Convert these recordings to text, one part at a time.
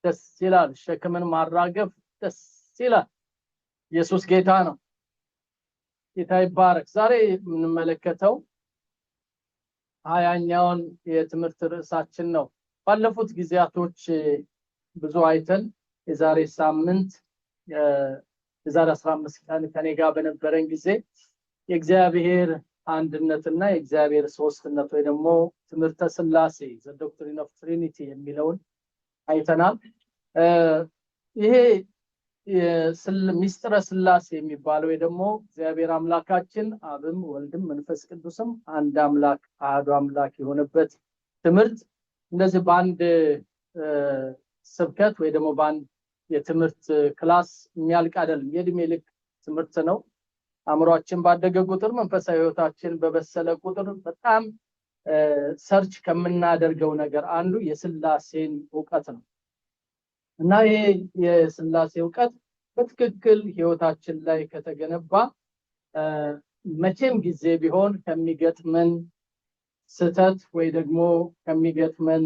ደስ ይላል። ሸክምን ማራገፍ ደስ ይላል። ኢየሱስ ጌታ ነው። ጌታ ይባረክ። ዛሬ የምንመለከተው 20ኛውን የትምህርት ርዕሳችን ነው። ባለፉት ጊዜያቶች ብዙ አይተን የዛሬ ሳምንት የዛሬ 15 ቀን ከኔ ጋር በነበረን ጊዜ የእግዚአብሔር አንድነትና የእግዚአብሔር ሶስትነት ወይ ደግሞ ትምህርተ ሥላሴ the doctrine of trinity የሚለውን አይተናል። ይሄ ሚስጥረ ሥላሴ የሚባለው ወይ ደግሞ እግዚአብሔር አምላካችን አብም ወልድም መንፈስ ቅዱስም አንድ አምላክ አሐዱ አምላክ የሆነበት ትምህርት እንደዚህ በአንድ ስብከት ወይ ደግሞ በአንድ የትምህርት ክላስ የሚያልቅ አይደለም። የእድሜ ልክ ትምህርት ነው። አእምሮአችን ባደገ ቁጥር መንፈሳዊ ሕይወታችን በበሰለ ቁጥር በጣም ሰርች ከምናደርገው ነገር አንዱ የሥላሴን ዕውቀት ነው እና ይሄ የሥላሴ ዕውቀት በትክክል ሕይወታችን ላይ ከተገነባ መቼም ጊዜ ቢሆን ከሚገጥመን ስተት ወይ ደግሞ ከሚገጥመን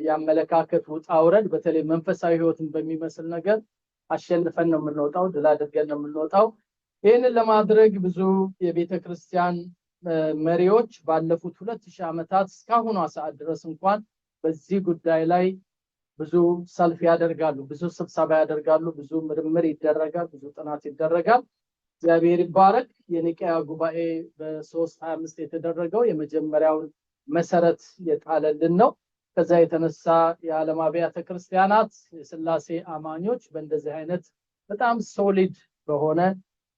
ያመለካከት ውጣ ውረድ በተለይ መንፈሳዊ ሕይወትን በሚመስል ነገር አሸንፈን ነው የምንወጣው፣ ድል አድርገን ነው የምንወጣው። ይህንን ለማድረግ ብዙ የቤተክርስቲያን መሪዎች ባለፉት 2000 ዓመታት እስካሁኗ ሰዓት ድረስ እንኳን በዚህ ጉዳይ ላይ ብዙ ሰልፍ ያደርጋሉ፣ ብዙ ስብሰባ ያደርጋሉ፣ ብዙ ምርምር ይደረጋል፣ ብዙ ጥናት ይደረጋል። እግዚአብሔር ይባረክ። የኒቅያ ጉባኤ በ325 የተደረገው የመጀመሪያውን መሰረት የጣለልን ነው። ከዛ የተነሳ የዓለም አብያተ ክርስቲያናት የሥላሴ አማኞች በእንደዚህ አይነት በጣም ሶሊድ በሆነ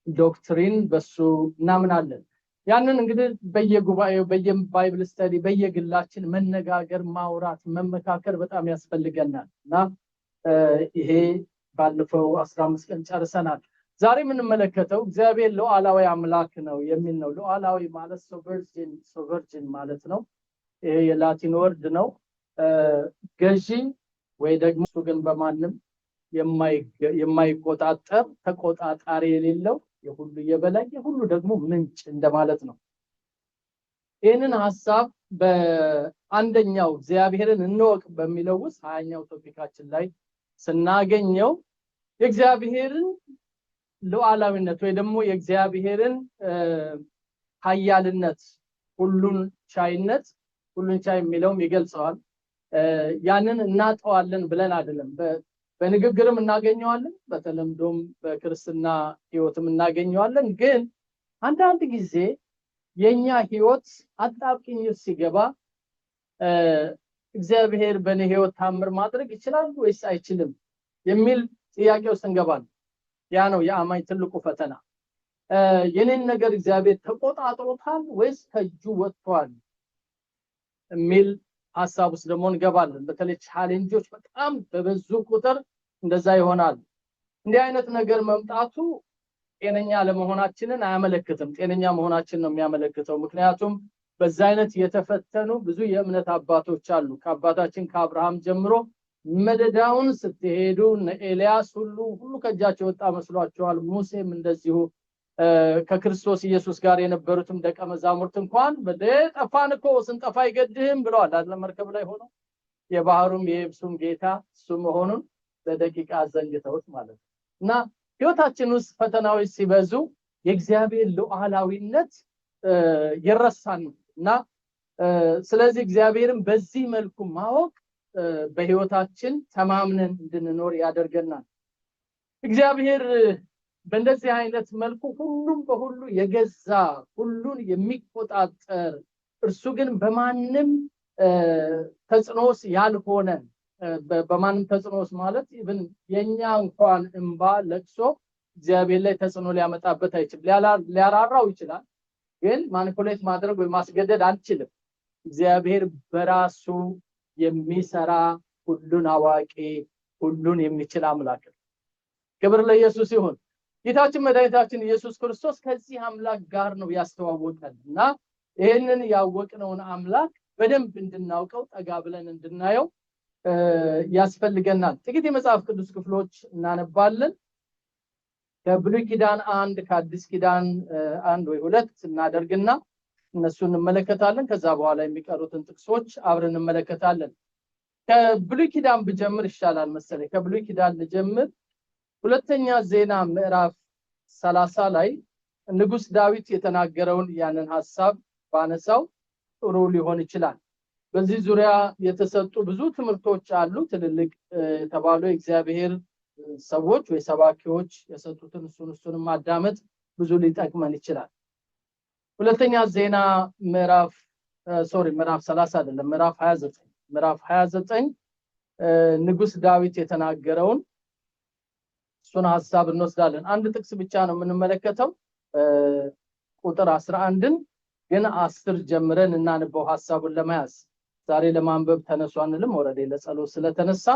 ዶክትሪን በሱ እናምናለን። ያንን እንግዲህ በየጉባኤው በየባይብል ስተዲ በየግላችን መነጋገር፣ ማውራት፣ መመካከር በጣም ያስፈልገናል እና ይሄ ባለፈው 15 ቀን ጨርሰናል። ዛሬ የምንመለከተው እግዚአብሔር ሉዓላዊ አምላክ ነው የሚል ነው። ሉዓላዊ ማለት ሶቨርጂን ማለት ነው። ይሄ የላቲን ወርድ ነው። ገዢ ወይ ደግሞ እሱ ግን በማንም የማይቆጣጠር ተቆጣጣሪ የሌለው የሁሉ የበላይ የሁሉ ደግሞ ምንጭ እንደማለት ነው። ይህንን ሐሳብ በአንደኛው እግዚአብሔርን እንወቅ በሚለው ውስጥ 20ኛው ቶፒካችን ላይ ስናገኘው የእግዚአብሔርን ሉዓላዊነት ወይ ደግሞ የእግዚአብሔርን ኃያልነት፣ ሁሉን ቻይነት፣ ሁሉን ቻይ የሚለውም ይገልጸዋል። ያንን እናጠዋለን ብለን አይደለም፣ በንግግርም እናገኘዋለን፣ በተለምዶም በክርስትና ሕይወትም እናገኘዋለን። ግን አንዳንድ ጊዜ የኛ ሕይወት አጣብቂኝ ሲገባ እግዚአብሔር በእኔ ሕይወት ታምር ማድረግ ይችላል ወይስ አይችልም የሚል ጥያቄ ውስጥ እንገባለን። ያ ነው የአማኝ ትልቁ ፈተና። የኔን ነገር እግዚአብሔር ተቆጣጥሮታል ወይስ ከእጁ ወጥቷል የሚል ሐሳብ ውስጥ ደግሞ እንገባለን። በተለይ ቻሌንጆች በጣም በበዙ ቁጥር እንደዛ ይሆናል። እንዲህ አይነት ነገር መምጣቱ ጤነኛ ለመሆናችንን አያመለክትም፣ ጤነኛ መሆናችን ነው የሚያመለክተው። ምክንያቱም በዛ አይነት የተፈተኑ ብዙ የእምነት አባቶች አሉ። ከአባታችን ከአብርሃም ጀምሮ መደዳውን ስትሄዱ ኤልያስ ሁሉ ከእጃቸው ወጣ መስሏቸዋል። ሙሴም እንደዚሁ ከክርስቶስ ኢየሱስ ጋር የነበሩትም ደቀ መዛሙርት እንኳን ጠፋን እኮ ስንጠፋ አይገድህም ብለዋል አይደል? መርከብ ላይ ሆኖ የባህሩም የየብሱም ጌታ እሱ መሆኑን በደቂቃ ዘንግተውት ማለት ነው። እና ሕይወታችን ውስጥ ፈተናዎች ሲበዙ የእግዚአብሔር ሉዓላዊነት ይረሳል እና ስለዚህ እግዚአብሔርን በዚህ መልኩ ማወቅ በሕይወታችን ተማምነን እንድንኖር ያደርገናል። እግዚአብሔር በእንደዚህ አይነት መልኩ ሁሉም በሁሉ የገዛ ሁሉን የሚቆጣጠር እርሱ ግን በማንም ተጽዕኖስ ያልሆነ በማንም ተጽዕኖስ ማለት ኢቭን የኛ እንኳን እንባ ለቅሶ እግዚአብሔር ላይ ተጽዕኖ ሊያመጣበት አይችልም። ሊያራራው ይችላል፣ ግን ማኒፑሌት ማድረግ ወይ ማስገደድ አንችልም። እግዚአብሔር በራሱ የሚሰራ ሁሉን አዋቂ ሁሉን የሚችል አምላክ ነው። ክብር ለኢየሱስ ይሁን። ጌታችን መድኃኒታችን ኢየሱስ ክርስቶስ ከዚህ አምላክ ጋር ነው ያስተዋወቀን እና ይህንን ያወቅነውን አምላክ በደንብ እንድናውቀው ጠጋ ብለን እንድናየው ያስፈልገናል። ጥቂት የመጽሐፍ ቅዱስ ክፍሎች እናነባለን። ከብሉይ ኪዳን 1 ከአዲስ ኪዳን 1 ወይ 2 እናደርግና እነሱን እንመለከታለን። ከዛ በኋላ የሚቀሩትን ጥቅሶች አብረን እንመለከታለን። ከብሉይ ኪዳን ብጀምር ይሻላል መሰለኝ። ከብሉይ ኪዳን ልጀምር። ሁለተኛ ዜና ምዕራፍ 30 ላይ ንጉስ ዳዊት የተናገረውን ያንን ሐሳብ ባነሳው ጥሩ ሊሆን ይችላል። በዚህ ዙሪያ የተሰጡ ብዙ ትምህርቶች አሉ። ትልልቅ የተባሉ እግዚአብሔር ሰዎች ወይ ሰባኪዎች የሰጡትን እሱንም ማዳመጥ ብዙ ሊጠቅመን ይችላል። ሁለተኛ ዜና ምዕራፍ 30 አይደለም ምዕራፍ 29 ንጉስ ዳዊት የተናገረውን እሱን ሐሳብ እንወስዳለን። አንድ ጥቅስ ብቻ ነው የምንመለከተው ቁጥር 11ን ግን 10 ጀምረን እናንበው ሐሳቡን ለመያዝ። ዛሬ ለማንበብ ተነሱ አንልም፣ ወረዴ ለጸሎት ስለተነሳ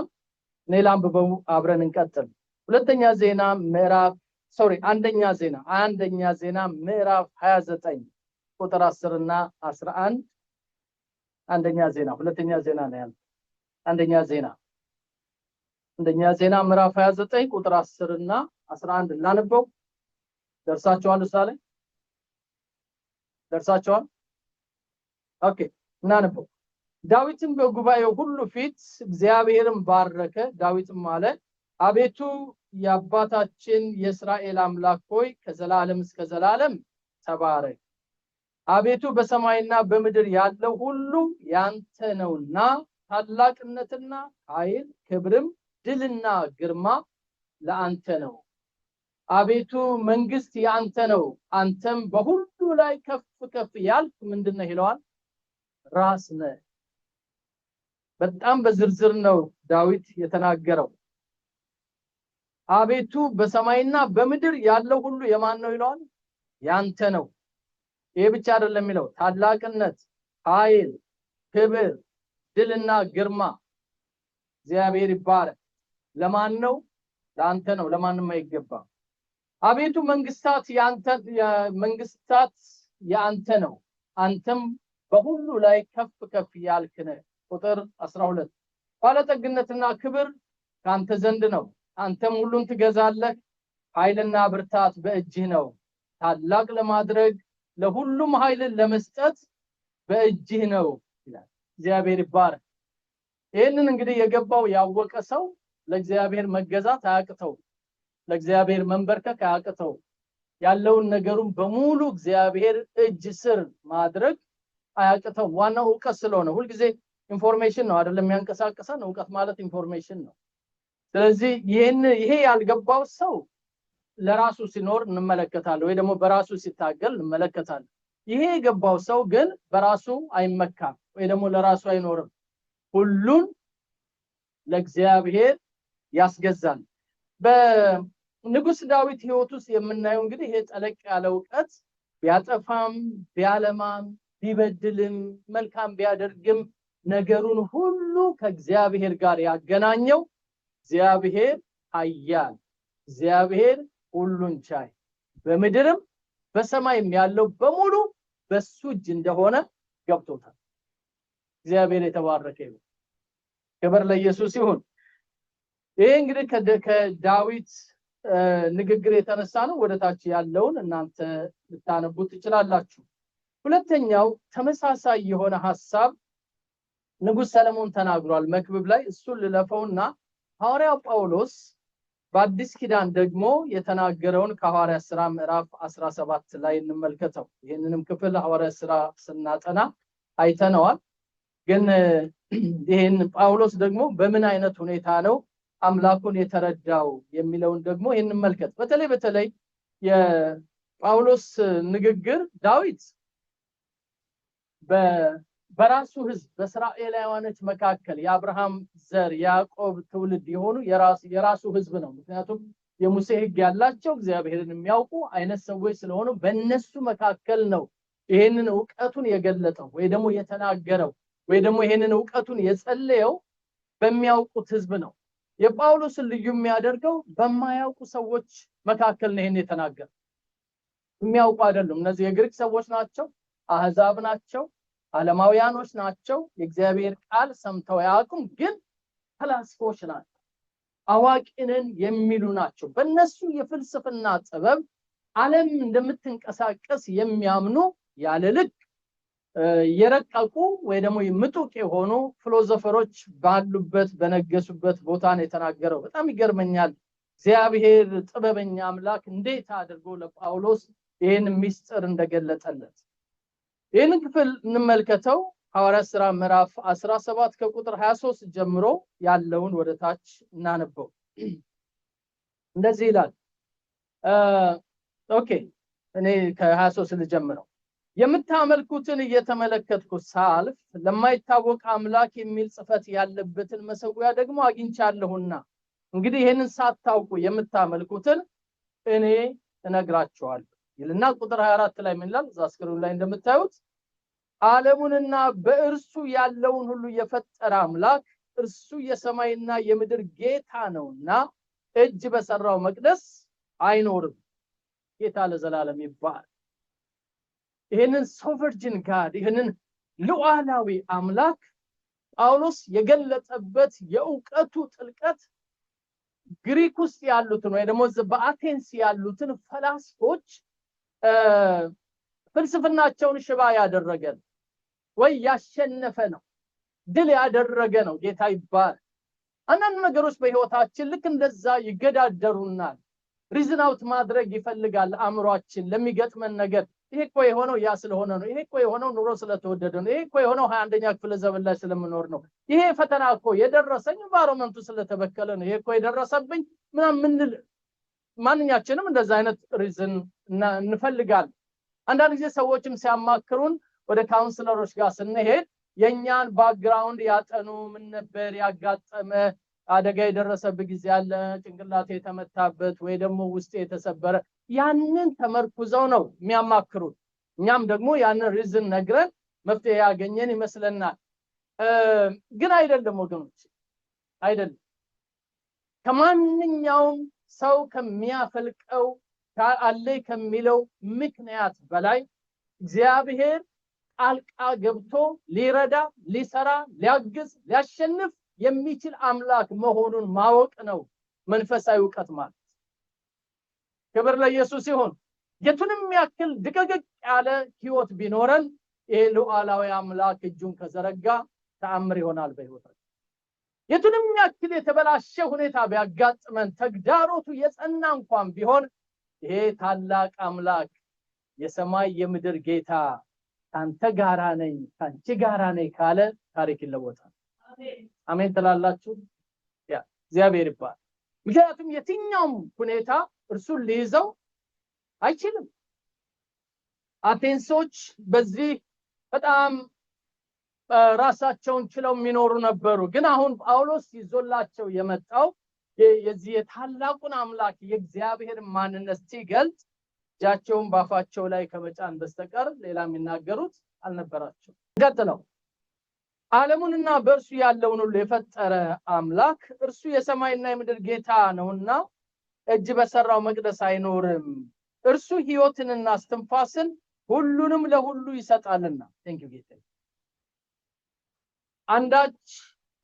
እኔ ላንብበው አብረን እንቀጥል። አንደኛ ዜና ምዕራፍ 29 ቁጥር 10 እና 11 ሁለተኛ ዜና ነው ያለው። አንደኛ ዜና ምዕራፍ 29 ቁጥር 10 እና 11 እናንበው። ደርሳችኋል? ሳለ ደርሳችኋል? ኦኬ እናንበው። ዳዊትም በጉባኤው ሁሉ ፊት እግዚአብሔርን ባረከ። ዳዊትም አለ፣ አቤቱ የአባታችን የእስራኤል አምላክ ሆይ ከዘላለም እስከ ዘላለም ተባረክ። አቤቱ በሰማይና በምድር ያለው ሁሉ ያንተ ነውና ታላቅነትና ኃይል ክብርም ድልና ግርማ ለአንተ ነው። አቤቱ መንግስት ያንተ ነው፣ አንተም በሁሉ ላይ ከፍ ከፍ ያልክ ምንድነው ይለዋል? ራስ ነህ። በጣም በዝርዝር ነው ዳዊት የተናገረው። አቤቱ በሰማይና በምድር ያለው ሁሉ የማን ነው ይለዋል? ያንተ ነው። ይሄ ብቻ አይደለም የሚለው፣ ታላቅነት፣ ኃይል፣ ክብር፣ ድልና ግርማ እግዚአብሔር ይባረክ። ለማን ነው? ለአንተ ነው፣ ለማንም አይገባም። አቤቱ መንግስታት ያንተ ነው፣ አንተም በሁሉ ላይ ከፍ ከፍ ያልክ ነህ። ቁጥር 12 ባለጠግነትና ክብር ካንተ ዘንድ ነው፣ አንተም ሁሉን ትገዛለህ። ኃይልና ብርታት በእጅህ ነው፣ ታላቅ ለማድረግ ለሁሉም ኃይልን ለመስጠት በእጅህ ነው ይላል። እግዚአብሔር ይባረክ። ይሄንን እንግዲህ የገባው ያወቀ ሰው ለእግዚአብሔር መገዛት አያቅተው፣ ለእግዚአብሔር መንበርከክ አያቅተው። ያለውን ነገሩን በሙሉ እግዚአብሔር እጅ ስር ማድረግ አያቅተው። ዋናው ዕውቀት ስለሆነ ሁልጊዜ ኢንፎርሜሽን ነው አይደለም የሚያንቀሳቅሰን፣ ዕውቀት ማለት ኢንፎርሜሽን ነው። ስለዚህ ይሄ ያልገባው ሰው ለራሱ ሲኖር እንመለከታለን፣ ወይ ደግሞ በራሱ ሲታገል እንመለከታለን። ይሄ የገባው ሰው ግን በራሱ አይመካም፣ ወይ ደግሞ ለራሱ አይኖርም። ሁሉን ለእግዚአብሔር ያስገዛል። በንጉስ ዳዊት ሕይወት ውስጥ የምናየው እንግዲህ ይሄ ጠለቅ ያለ ዕውቀት ቢያጠፋም ቢያለማም ቢበድልም መልካም ቢያደርግም ነገሩን ሁሉ ከእግዚአብሔር ጋር ያገናኘው እግዚአብሔር ኃያል፣ እግዚአብሔር ሁሉን ቻይ፣ በምድርም በሰማይም ያለው በሙሉ በሱ እጅ እንደሆነ ገብቶታል። እግዚአብሔር የተባረከ ይሁን። ክብር ለኢየሱስ ይሁን። ይሄ እንግዲህ ከዳዊት ንግግር የተነሳ ነው። ወደታች ያለውን እናንተ ልታነቡት ትችላላችሁ። ሁለተኛው ተመሳሳይ የሆነ ሐሳብ ንጉስ ሰለሞን ተናግሯል መክብብ ላይ። እሱን ልለፈውና ሐዋርያው ጳውሎስ በአዲስ ኪዳን ደግሞ የተናገረውን ከሐዋርያት ሥራ ምዕራፍ 17 ላይ እንመልከተው። ይሄንንም ክፍል ሐዋርያት ሥራ ስናጠና አይተነዋል። ግን ይሄን ጳውሎስ ደግሞ በምን አይነት ሁኔታ ነው አምላኩን የተረዳው የሚለውን ደግሞ ይሄን እንመልከት። በተለይ የጳውሎስ ንግግር ዳዊት በራሱ ህዝብ በእስራኤላውያኖች መካከል የአብርሃም ዘር ያዕቆብ ትውልድ የሆኑ የራሱ ህዝብ ነው። ምክንያቱም የሙሴ ህግ ያላቸው እግዚአብሔርን የሚያውቁ አይነት ሰዎች ስለሆኑ በእነሱ መካከል ነው ይሄንን ዕውቀቱን የገለጠው ወይ ደግሞ የተናገረው ወይ ደግሞ ይሄንን ዕውቀቱን የጸለየው በሚያውቁት ህዝብ ነው። የጳውሎስን ልዩ የሚያደርገው በማያውቁ ሰዎች መካከል ነው ይሄን የተናገረው። የሚያውቁ አይደሉም። እነዚህ የግሪክ ሰዎች ናቸው፣ አህዛብ ናቸው፣ ዓለማውያኖች ናቸው። የእግዚአብሔር ቃል ሰምተው ያውቁም፣ ግን ፈላስፎች ናቸው፣ አዋቂንን የሚሉ ናቸው። በእነሱ የፍልስፍና ጥበብ ዓለም እንደምትንቀሳቀስ የሚያምኑ ያለ ልክ የረቀቁ ወይ ደግሞ ምጡቅ የሆኑ ፊሎሶፈሮች ባሉበት በነገሱበት ቦታ ነው የተናገረው። በጣም ይገርመኛል። እግዚአብሔር ጥበበኛ አምላክ እንዴት አድርጎ ለጳውሎስ ይሄን ምስጢር እንደገለጠለት። ይሄን ክፍል እንመልከተው። ሐዋርያት ሥራ ምዕራፍ 17 ከቁጥር 23 ጀምሮ ያለውን ወደታች እናነበው። እንደዚህ ይላል። ኦኬ እኔ ከ23 ልጀምረው። የምታመልኩትን እየተመለከትኩ ሳልፍ ለማይታወቅ አምላክ የሚል ጽፈት ያለበትን መሰዊያ ደግሞ አግኝቻለሁና እንግዲህ ይሄንን ሳታውቁ የምታመልኩትን እኔ እነግራችኋለሁ ይልና ቁጥር 24 ላይ ምን ይላል? እዛ ስክሪኑ ላይ እንደምታዩት ዓለሙንና በእርሱ ያለውን ሁሉ የፈጠረ አምላክ እርሱ የሰማይና የምድር ጌታ ነውና እጅ በሰራው መቅደስ አይኖርም። ጌታ ለዘላለም ይባረክ። ይሄንን ሶቨርጂን ጋድ ይሄንን ሉዓላዊ አምላክ ጳውሎስ የገለጸበት የእውቀቱ ጥልቀት ግሪክ ውስጥ ያሉትን ወይ ደግሞ በአቴንስ ያሉትን ፈላስፎች ፍልስፍናቸውን ሽባ ያደረገ ወይ ያሸነፈ ነው፣ ድል ያደረገ ነው። ጌታ ይባረክ። አንዳንድ ነገሮች በህይወታችን ልክ እንደዛ ይገዳደሩናል። ሪዝን አውት ማድረግ ይፈልጋል አእምሯችን ለሚገጥመን ነገር። ይሄ እኮ የሆነው ያ ስለሆነ ነው፣ ይሄ እኮ የሆነው ኑሮ ስለተወደደ ነው፣ ይሄ እኮ የሆነው 21ኛ ክፍለ ዘመን ላይ ስለምኖር ነው፣ ይሄ ፈተና እኮ የደረሰኝ ኢንቫይሮመንቱ ስለተበከለ ነው፣ ይሄ እኮ የደረሰብኝ ምናምን ማንኛችንም እንደዛ አይነት ሪዝን እንፈልጋለን። አንዳንድ ጊዜ ሰዎችም ሲያማክሩን ወደ ካውንስለሮች ጋር ስንሄድ የኛን ባክግራውንድ ያጠኑ ምን ነበር ያጋጠመ አደጋ የደረሰበት ጊዜ አለ፣ ጭንቅላቴ የተመታበት ወይ ደግሞ ውስጤ የተሰበረ ያንን ተመርኩዘው ነው የሚያማክሩት። እኛም ደግሞ ያንን ሪዝን ነግረን መፍትሄ ያገኘን ይመስለናል። ግን አይደለም ወገኖች፣ አይደለም። ከማንኛውም ሰው ከሚያፈልቀው አለ ከሚለው ምክንያት በላይ እግዚአብሔር ጣልቃ ገብቶ ሊረዳ፣ ሊሰራ፣ ሊያግዝ፣ ሊያሸንፍ የሚችል አምላክ መሆኑን ማወቅ ነው መንፈሳዊ ዕውቀት ማለት። ክብር ለኢየሱስ ይሁን። የቱንም ያክል ድቅቅቅ ያለ ህይወት ቢኖረን ይሄ ሉዓላዊ አምላክ እጁን ከዘረጋ ተአምር ይሆናል በህይወታችን። የቱንም ያክል የተበላሸ ሁኔታ ቢያጋጥመን፣ ተግዳሮቱ የጸና እንኳን ቢሆን ይሄ ታላቅ አምላክ የሰማይ የምድር ጌታ ካንተ ጋራ ነኝ ካንቺ ጋራ ነኝ ካለ ታሪክ ይለወጣል። አሜን ትላላችሁ? ያ እግዚአብሔር ይባርክ። ምክንያቱም የትኛውም ሁኔታ እርሱን ሊይዘው አይችልም። አቴንሶች በዚህ በጣም ራሳቸውን ችለው የሚኖሩ ነበሩ። ግን አሁን ጳውሎስ ይዞላቸው የመጣው የዚህ የታላቁን አምላክ የእግዚአብሔር ማንነት ሲገልጽ እጃቸውን ባፋቸው ላይ ከመጫን በስተቀር ሌላ የሚናገሩት አልነበራቸው። ቀጥለው ዓለሙንና በእርሱ ያለውን ሁሉ የፈጠረ አምላክ እርሱ የሰማይና የምድር ጌታ ነውና እጅ በሰራው መቅደስ አይኖርም። እርሱ ሕይወትንና እስትንፋስን ሁሉንም ለሁሉ ይሰጣልና። ቴንኪው ጌታ። አንዳች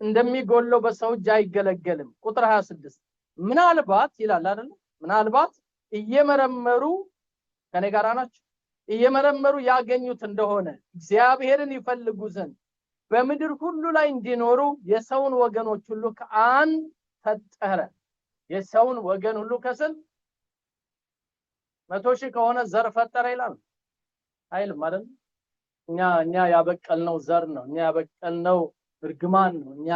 እንደሚጎለው በሰው እጅ አይገለገልም። ቁጥር 26 ምናልባት ይላል አይደል? ምናልባት እየመረመሩ ከኔ ጋር ናቸው እየመረመሩ ያገኙት እንደሆነ እግዚአብሔርን ይፈልጉ ዘንድ በምድር ሁሉ ላይ እንዲኖሩ የሰውን ወገኖች ሁሉ ከአንድ ፈጠረ። የሰውን ወገን ሁሉ ከስንት 100,000 ከሆነ ዘር ፈጠረ ይላል አይልም አይደል? እኛ ያበቀልነው ዘር ነው፣ እኛ ያበቀልነው እርግማን ነው፣ እኛ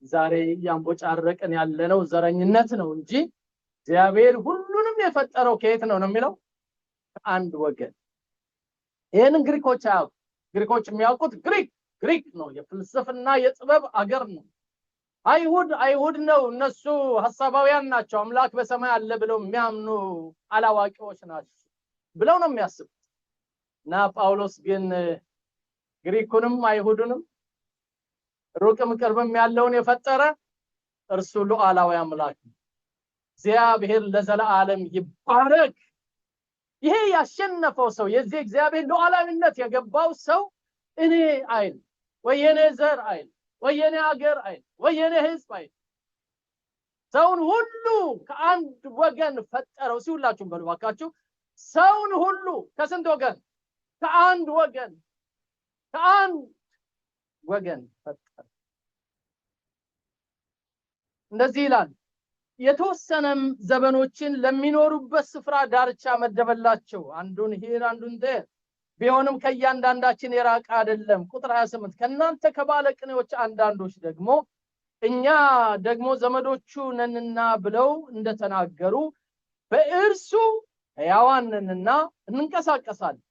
ዛሬ ያንቦጫረቀን ያለነው ዘረኝነት ነው እንጂ እግዚአብሔር ሁሉንም የፈጠረው ከየት ነው የሚለው? ከአንድ ወገን። ይሄንን ግሪኮች የሚያውቁት ግሪክ ነው፣ የፍልስፍና የጥበብ አገር ነው። አይሁድ ነው፣ እነሱ ሐሳባውያን ናቸው። አምላክ በሰማይ አለ ብለው የሚያምኑ አላዋቂዎች ናቸው ብለው ነው የሚያስቡት። እና ጳውሎስ ግን ግሪኩንም አይሁድንም ሩቅም ቅርብም ያለውን የፈጠረ እርሱ ሉዓላዊ አምላክ ነው። እግዚአብሔር ለዘላለም ይባረክ። ይሄ ያሸነፈው ሰው የዚህ እግዚአብሔር ሉዓላዊነት የገባው ሰው እኔ አይል ወይ የኔ ዘር አይል ወይ የኔ ሀገር አይል ወይ የኔ ህዝብ አይል፣ ሰውን ሁሉ ከአንድ ወገን ፈጠረው። ሲውላችሁም በሉ ባካችሁ፣ ሰውን ሁሉ ከስንት ወገን? ከአንድ ወገን። ከአንድ ወገን ፈጠረ። እንደዚህ ይላል የተወሰነም ዘመኖችን ለሚኖሩበት ስፍራ ዳርቻ መደበላቸው። አንዱን ሄር አንዱን there ቢሆንም ከእያንዳንዳችን የራቀ አይደለም። ቁጥር 28 ከናንተ ከባለቅኔዎች አንዳንዶች ደግሞ እኛ ደግሞ ዘመዶቹ ነንና ብለው እንደተናገሩ በእርሱ ሕያዋንንና እንንቀሳቀሳለን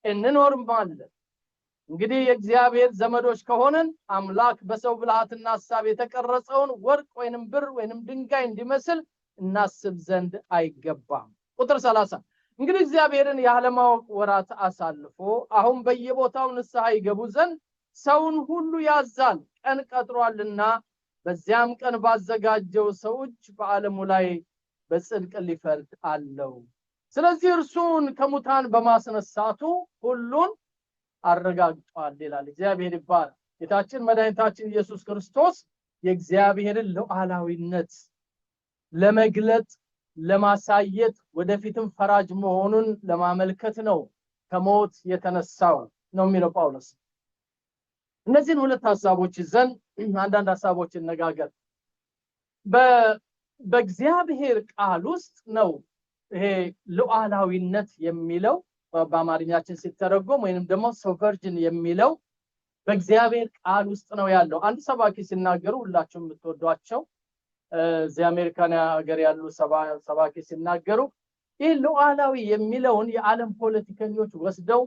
እንኖርማለን። እንግዲህ የእግዚአብሔር ዘመዶች ከሆነን አምላክ በሰው ብልሃትና ሐሳብ የተቀረጸውን ወርቅ ወይንም ብር ወይንም ድንጋይ እንዲመስል እናስብ ዘንድ አይገባም። ቁጥር 30 እንግዲህ እግዚአብሔርን ያለማወቅ ወራት አሳልፎ አሁን በየቦታው ንስሐ ይገቡ ዘንድ ሰውን ሁሉ ያዛል፣ ቀን ቀጥሯልና በዚያም ቀን ባዘጋጀው ሰው እጅ በዓለሙ ላይ በጽድቅ ሊፈርድ አለው። ስለዚህ እርሱን ከሙታን በማስነሳቱ ሁሉን አረጋግጧል ይላል። እግዚአብሔር ይባረክ። ጌታችን መድኃኒታችን ኢየሱስ ክርስቶስ የእግዚአብሔርን ሉዓላዊነት ለመግለጥ ለማሳየት ወደፊትም ፈራጅ መሆኑን ለማመልከት ነው ከሞት የተነሳው ነው የሚለው ጳውሎስ። እነዚህን ሁለት ሐሳቦች ይዘን አንዳንድ ሐሳቦችን ነጋገር። በእግዚአብሔር ቃል ውስጥ ነው ይሄ ሉዓላዊነት የሚለው በአማርኛችን ሲተረጎም ወይንም ደግሞ ሶቨርጅን የሚለው በእግዚአብሔር ቃል ውስጥ ነው ያለው። አንድ ሰባኪ ሲናገሩ ሁላችሁም የምትወዷቸው እዚህ አሜሪካን ሀገር ያሉ ሰባኪ ሲናገሩ ይህ ሉዓላዊ የሚለውን የዓለም ፖለቲከኞች ወስደው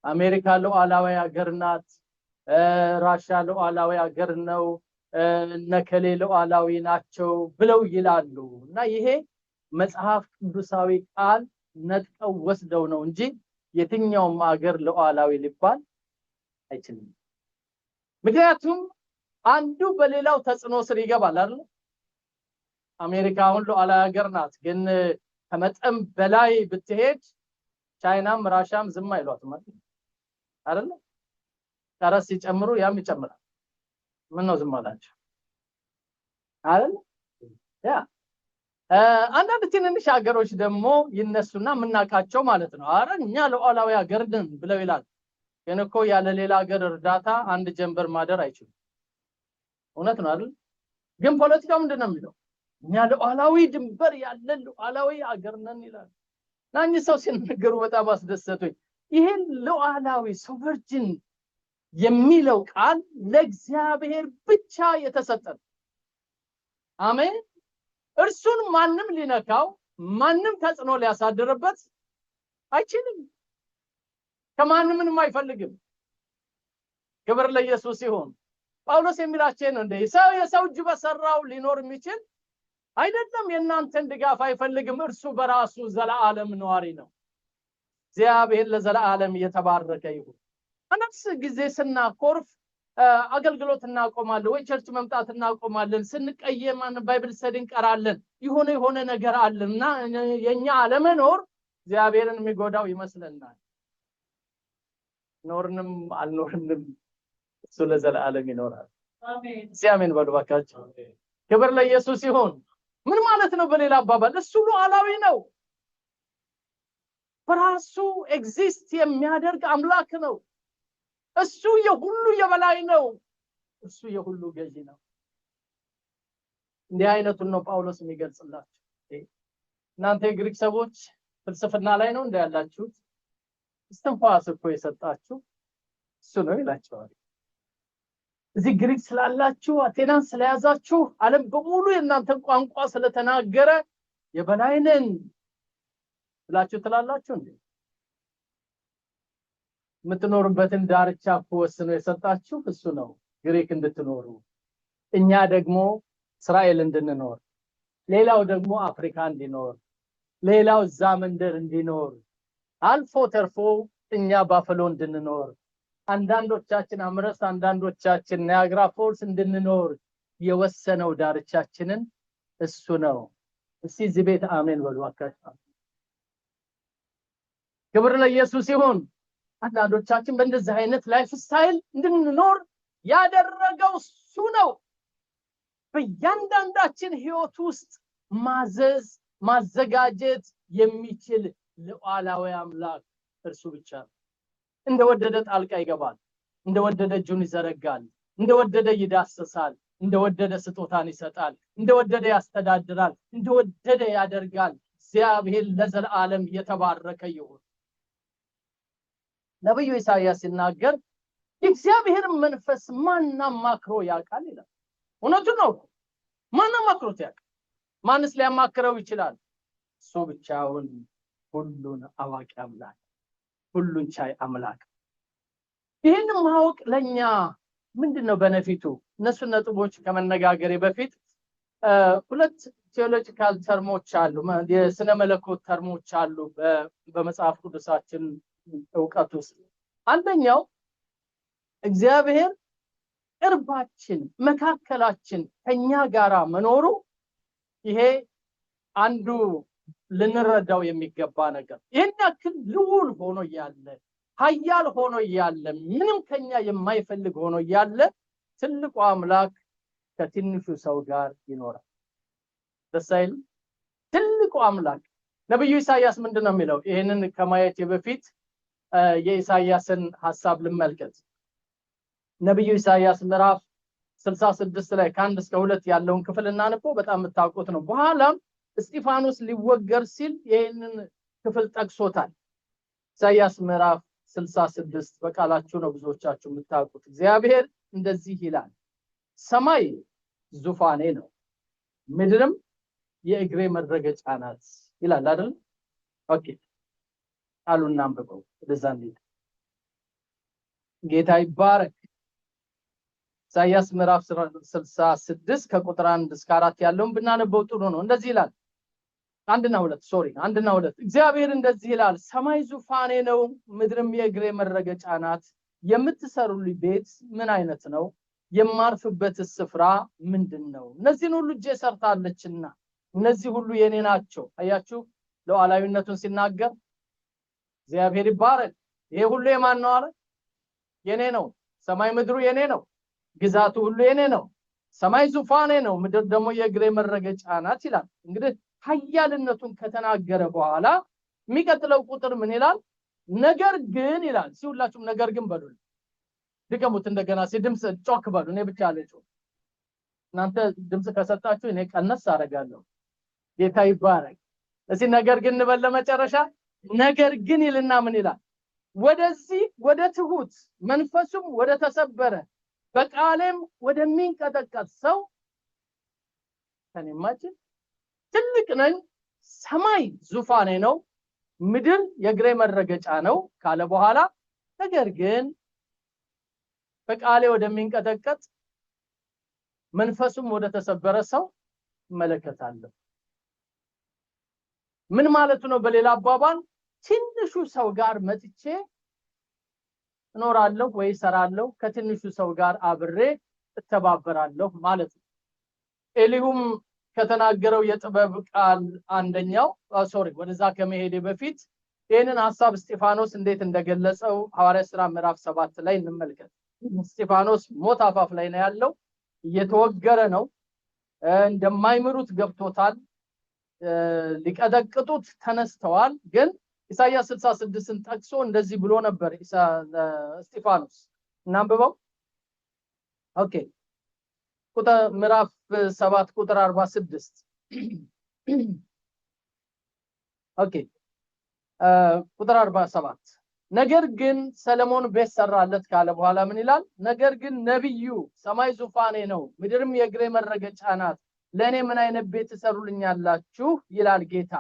አሜሪካ ሉዓላዊ ሀገር ናት፣ ራሽያ ሉዓላዊ ሀገር ነው፣ ነከሌ ሉዓላዊ ናቸው ብለው ይላሉ። እና ይሄ መጽሐፍ ቅዱሳዊ ቃል ነጥቀው ወስደው ነው እንጂ የትኛውም ሀገር ሉዓላዊ ሊባል አይችልም። ምክንያቱም አንዱ በሌላው ተጽዕኖ ስር ይገባል አይደል? አሜሪካ አሁን ሉዓላዊ ሀገር ናት፣ ግን ከመጠን በላይ ብትሄድ ቻይናም ራሻም ዝም አይሏትም አይደል? ቀረጥ ሲጨምሩ ያም ይጨምራል። ምን ነው ዝም አላቸው አይደል? ያ አንዳንድ ትንንሽ ሀገሮች ደግሞ ይነሱና ምናቃቸው ማለት ነው አረ እኛ ሉዓላዊ ሀገር ነን ብለው ይላል። ግን እኮ ያለ ሌላ ሀገር እርዳታ አንድ ጀንበር ማደር አይችሉም። እውነት ነው አይደል? ግን ፖለቲካው ምንድነው የሚለው? እኛ ሉዓላዊ ድንበር ያለን ሉዓላዊ ሀገር ነን ይላል። ናኝ ሰው ሲናገሩ በጣም አስደሰቱኝ። ይሄን ሉዓላዊ ሶቨርጅን የሚለው ቃል ለእግዚአብሔር ብቻ የተሰጠ ነው። አሜን። እርሱን ማንም ሊነካው ማንም ተጽዕኖ ሊያሳድርበት አይችልም። ከማንምም አይፈልግም። ክብር ለኢየሱስ ይሁን። ጳውሎስ የሚላቸው ነው እንደ የሰው እጅ በሰራው ሊኖር የሚችል አይደለም። የእናንተን ድጋፍ አይፈልግም። እርሱ በራሱ ዘላለም ነዋሪ ነው። እግዚአብሔር ለዘላለም የተባረከ ይሁን። አንዳንድ ጊዜ ስናኮርፍ አገልግሎት እናቆማለን ወይ ቸርች መምጣት እናቆማለን፣ ስንቀየም ባይብል ስተዲ እንቀራለን። የሆነ ነገር አለና የኛ አለመኖር እግዚአብሔርን የሚጎዳው ይመስለናል። ኖርንም አልኖርንም እሱ ለዘላለም ይኖራል። አሜን። አሜን በሉ ባካችሁ። ክብር ለኢየሱስ ይሁን። ምን ማለት ነው? በሌላ አባባል እሱ ሉዓላዊ ነው። በራሱ ኤግዚስት የሚያደርግ አምላክ ነው። እሱ የሁሉ የበላይ ነው። እሱ የሁሉ ገዢ ነው። እንዲህ አይነቱን ነው ጳውሎስ የሚገልጽላችሁ። እናንተ የግሪክ ሰዎች ፍልስፍና ላይ ነው እንዳያላችሁት፣ እስትንፋስ እኮ የሰጣችሁ እሱ ነው ይላችኋል። እዚህ ግሪክ ስላላችሁ አቴናን ስለያዛችሁ ዓለም በሙሉ የእናንተን ቋንቋ ስለተናገረ የበላይ ነን ብላችሁ ትላላችሁ እንዴ? የምትኖርበትን ዳርቻ ወስኖ የሰጣችሁ እሱ ነው ግሪክ እንድትኖሩ፣ እኛ ደግሞ እስራኤል እንድንኖር፣ ሌላው ደግሞ አፍሪካ እንዲኖር፣ ሌላው እዛ መንደር እንዲኖር፣ አልፎ ተርፎ እኛ ባፈሎ እንድንኖር፣ አንዳንዶቻችን አምረስ አንዳንዶቻችን ናያግራ ፎልስ እንድንኖር የወሰነው ዳርቻችንን እሱ ነው። እስቲ እዚህ ቤት አሜን በሉ አካታ። ክብር ለኢየሱስ ይሁን። አንዳንዶቻችን በእንደዚህ አይነት ላይፍ ስታይል እንድንኖር ያደረገው እሱ ነው። በእያንዳንዳችን ህይወት ውስጥ ማዘዝ ማዘጋጀት የሚችል ሉዓላዊ አምላክ እርሱ ብቻ ነው። እንደወደደ ጣልቃ ይገባል። እንደወደደ እጁን ይዘረጋል፣ እንደወደደ ይዳስሳል፣ እንደወደደ ስጦታን ይሰጣል፣ እንደወደደ ያስተዳድራል፣ እንደወደደ ያደርጋል። እግዚአብሔር ለዘላለም የተባረከ ይሁን። ነብዩ ኢሳይያስ ሲናገር የእግዚአብሔር መንፈስ ማን አማክሮ ያውቃል ይላል። እውነቱን ነው። ማን አማክሮት ያውቃል? ማንስ ሊያማክረው ይችላል? እሱ ብቻውን ሁሉን አዋቂ አምላክ፣ ሁሉን ቻይ አምላክ። ይህን ማወቅ ለኛ ምንድነው በነፊቱ? እነሱ ነጥቦች ከመነጋገሬ በፊት ሁለት ቴዎሎጂካል ተርሞች አሉ፣ የስነ መለኮት ተርሞች አሉ በመጽሐፍ ቅዱሳችን ዕውቀት ውስጥ። አንደኛው እግዚአብሔር ቅርባችን፣ መካከላችን ከኛ ጋራ መኖሩ፣ ይሄ አንዱ ልንረዳው የሚገባ ነገር። ይህን ያክል ልዑል ሆኖ እያለ፣ ኃያል ሆኖ እያለ፣ ምንም ከኛ የማይፈልግ ሆኖ እያለ ትልቁ አምላክ ከትንሹ ሰው ጋር ይኖራል። ደስ አይልም? ትልቁ አምላክ ነብዩ ኢሳይያስ ምንድነው የሚለው? ይሄንን ከማየት በፊት የኢሳይያስን ሐሳብ ልመልከት። ነብዩ ኢሳይያስ ምዕራፍ 66 ላይ ከ1 እስከ 2 ያለውን ክፍል እናንበው። በጣም የምታውቁት ነው። በኋላም እስጢፋኖስ ሊወገር ሲል ይሄንን ክፍል ጠቅሶታል። ኢሳይያስ ምዕራፍ 66 በቃላችሁ ነው ብዙዎቻችሁ የምታውቁት። እግዚአብሔር እንደዚህ ይላል፣ ሰማይ ዙፋኔ ነው፣ ምድርም የእግሬ መረገጫ ናት ይላል አይደል? ኦኬ፣ ቃሉን አንብበው ወደዛ እንሂድ። ጌታ ይባረክ። ኢሳይያስ ምዕራፍ 66 ከቁጥር 1 እስከ 4 ያለውን ብናነበው ጥሩ ነው። እንደዚህ ይላል፣ 1 እና 2 እግዚአብሔር እንደዚህ ይላል፣ ሰማይ ዙፋኔ ነው፣ ምድርም የእግሬ መረገጫ ናት። የምትሰሩልኝ ቤት ምን አይነት ነው? የማርፍበት ስፍራ ምንድነው? እነዚህን ሁሉ እጄ ሰርታለችና እነዚህ ሁሉ የኔ ናቸው። አያችሁ ሉዓላዊነቱን ሲናገር እግዚአብሔር ይባረክ። ይሄ ሁሉ የማን ነው አለ? የኔ ነው። ሰማይ ምድሩ የኔ ነው፣ ግዛቱ ሁሉ የኔ ነው። ሰማይ ዙፋኔ ነው፣ ምድር ደግሞ የእግሬ መረገጫ ናት ይላል። እንግዲህ ኃያልነቱን ከተናገረ በኋላ የሚቀጥለው ቁጥር ምን ይላል? ነገር ግን ይላል። ሲሁላችሁም ነገር ግን በሉ፣ ድገሙት እንደገና። ድምጽ ጮክ በሉ። እኔ ብቻ አለችው፣ እናንተ ድምጽ ከሰጣችሁ እኔ ቀነስ አደርጋለሁ። ጌታ ይባረክ። እዚህ ነገር ግን እንበል ለመጨረሻ። ነገር ግን ይልና ምን ይላል? ወደዚህ ወደ ትሁት መንፈሱም ወደ ተሰበረ በቃሌም ወደሚንቀጠቀጥ ሰው ከነማችን ትልቅ ነኝ፣ ሰማይ ዙፋኔ ነው፣ ምድር የእግሬ መረገጫ ነው ካለ በኋላ ነገር ግን በቃሌ ወደሚንቀጠቀጥ መንፈሱም ወደ ተሰበረ ሰው እመለከታለሁ። ምን ማለት ነው? በሌላ አባባል ትንሹ ሰው ጋር መጥቼ እኖራለሁ ወይ ሰራለሁ፣ ከትንሹ ሰው ጋር አብሬ እተባበራለሁ ማለት ነው። ኤሊሁም ከተናገረው የጥበብ ቃል አንደኛው ወደዛ ከመሄዴ በፊት ይሄንን ሐሳብ እስጢፋኖስ እንዴት እንደገለጸው ሐዋርያት ሥራ ምዕራፍ 7 ላይ እንመልከት። እስጢፋኖስ ሞት አፋፍ ላይ ነው ያለው፣ እየተወገረ ነው። እንደማይምሩት ገብቶታል፣ ሊቀጠቅጡት ተነስተዋል። ግን ኢሳይያስ 66ን ጠቅሶ እንደዚህ ብሎ ነበር እስጢፋኖስ። እናንብበው። ኦኬ፣ ቁጥር ምዕራፍ 7 ቁጥር 46 ኦኬ፣ ቁጥር 47 ነገር ግን ሰለሞን ቤት ሰራለት ካለ በኋላ ምን ይላል? ነገር ግን ነብዩ ሰማይ ዙፋኔ ነው፣ ምድርም የእግሬ መረገጫ ናት፣ ለኔ ምን አይነት ቤት ትሰሩልኛላችሁ ይላል ጌታ?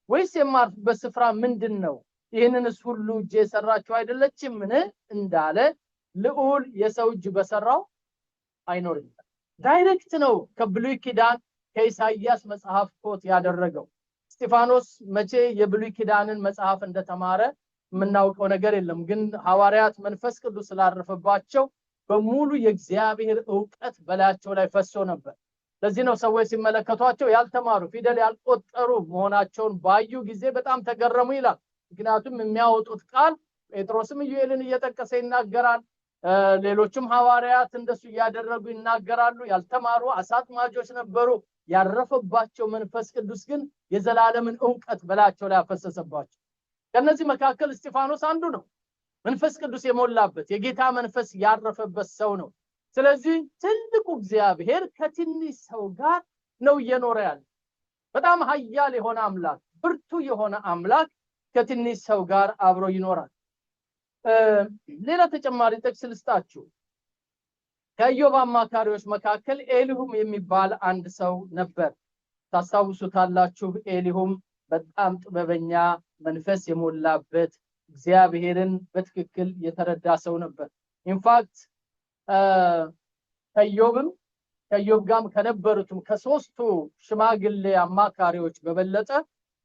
ወይስ የማርፍበት ስፍራ ምንድነው? ይሄንንስ ሁሉ እጄ ሰራችሁ አይደለችምን እንዳለ ልዑል የሰው እጅ በሰራው አይኖርም። ዳይሬክት ነው ከብሉይ ኪዳን ከኢሳይያስ መጽሐፍ ኮት ያደረገው። እስጢፋኖስ መቼ የብሉይ ኪዳንን መጽሐፍ እንደተማረ የምናውቀው ነገር የለም። ግን ሐዋርያት መንፈስ ቅዱስ ስላረፈባቸው በሙሉ የእግዚአብሔር ዕውቀት በላያቸው ላይ ፈሶ ነበር። ለዚህ ነው ሰዎች ሲመለከቷቸው ያልተማሩ ፊደል ያልቆጠሩ መሆናቸውን ባዩ ጊዜ በጣም ተገረሙ ይላል። ምክንያቱም የሚያወጡት ቃል ጴጥሮስም ኢዩኤልን እየጠቀሰ ይናገራል፣ ሌሎችም ሐዋርያት እንደሱ ያደረጉ ይናገራሉ። ያልተማሩ አሳጥማጆች ነበሩ። ያረፈባቸው መንፈስ ቅዱስ ግን የዘላለምን ዕውቀት በላያቸው ላይ አፈሰሰባቸው። ከነዚህ መካከል እስጢፋኖስ አንዱ ነው። መንፈስ ቅዱስ የሞላበት የጌታ መንፈስ ያረፈበት ሰው ነው። ስለዚህ ትልቁ እግዚአብሔር ከትንሽ ሰው ጋር ነው እየኖረ ያለ። በጣም ኃያል የሆነ አምላክ፣ ብርቱ የሆነ አምላክ ከትንሽ ሰው ጋር አብሮ ይኖራል። ሌላ ተጨማሪ ጥቅስ ልስጣችሁ። ከኢዮብ አማካሪዎች መካከል ኤሊሁም የሚባል አንድ ሰው ነበር። ታስታውሱታላችሁ። ኤሊሁም በጣም ጥበበኛ፣ መንፈስ የሞላበት፣ እግዚአብሔርን በትክክል የተረዳ ሰው ነበር። ኢንፋክት ከኢዮብ ጋርም ከነበሩትም ከሶስቱ ሽማግሌ አማካሪዎች በበለጠ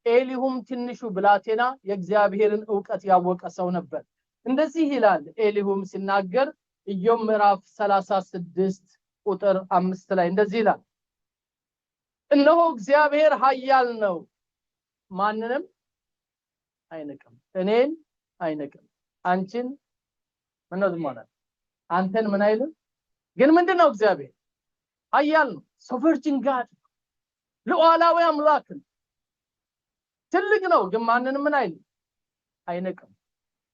ኤሊሁም ትንሹ ብላቴና የእግዚአብሔርን ዕውቀት ያወቀ ሰው ነበር። እንደዚህ ይላል ኤሊሁም ሲናገር ኢዮብ ምዕራፍ 36 ቁጥር 5 ላይ እንደዚህ ይላል፣ እነሆ እግዚአብሔር ኃያል ነው፣ ማንንም አይንቅም፣ እኔን አይንቅም፣ አንቺን ምን ነው ማለት አንተን ምን አይልም። ግን ምንድነው? እግዚአብሔር ኃያል ነው፣ ሶቨርጂን ጋድ፣ ሉዓላዊ አምላክ ነው፣ ትልቅ ነው፣ ግን ማንንም ምን አይልም፣ አይንቅም።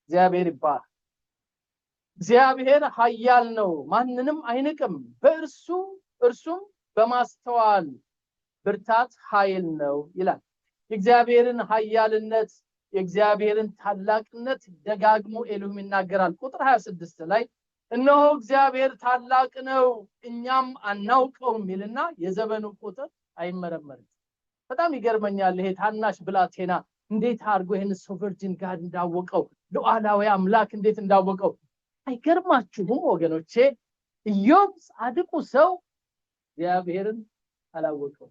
እግዚአብሔር ይባላል። እግዚአብሔር ኃያል ነው፣ ማንንም አይንቅም፣ እርሱም በማስተዋል ብርታት ኃይል ነው ይላል። የእግዚአብሔርን ኃያልነት የእግዚአብሔርን ታላቅነት ደጋግሞ ኤሊሁም ይናገራል። ቁጥር 26 ላይ እነሆ እግዚአብሔር ታላቅ ነው እኛም አናውቀውም ይልና የዘመኑ ቁጥር አይመረመርም። በጣም ይገርመኛል። ይሄ ታናሽ ብላቴና እንዴት አድርጎ ይሄን ሶቨርጂን ጋድ እንዳወቀው፣ ሉዓላዊ አምላክ እንዴት እንዳወቀው አይገርማችሁም ወገኖቼ? ኢዮብ ጻድቁ ሰው እግዚአብሔርን አላወቀው።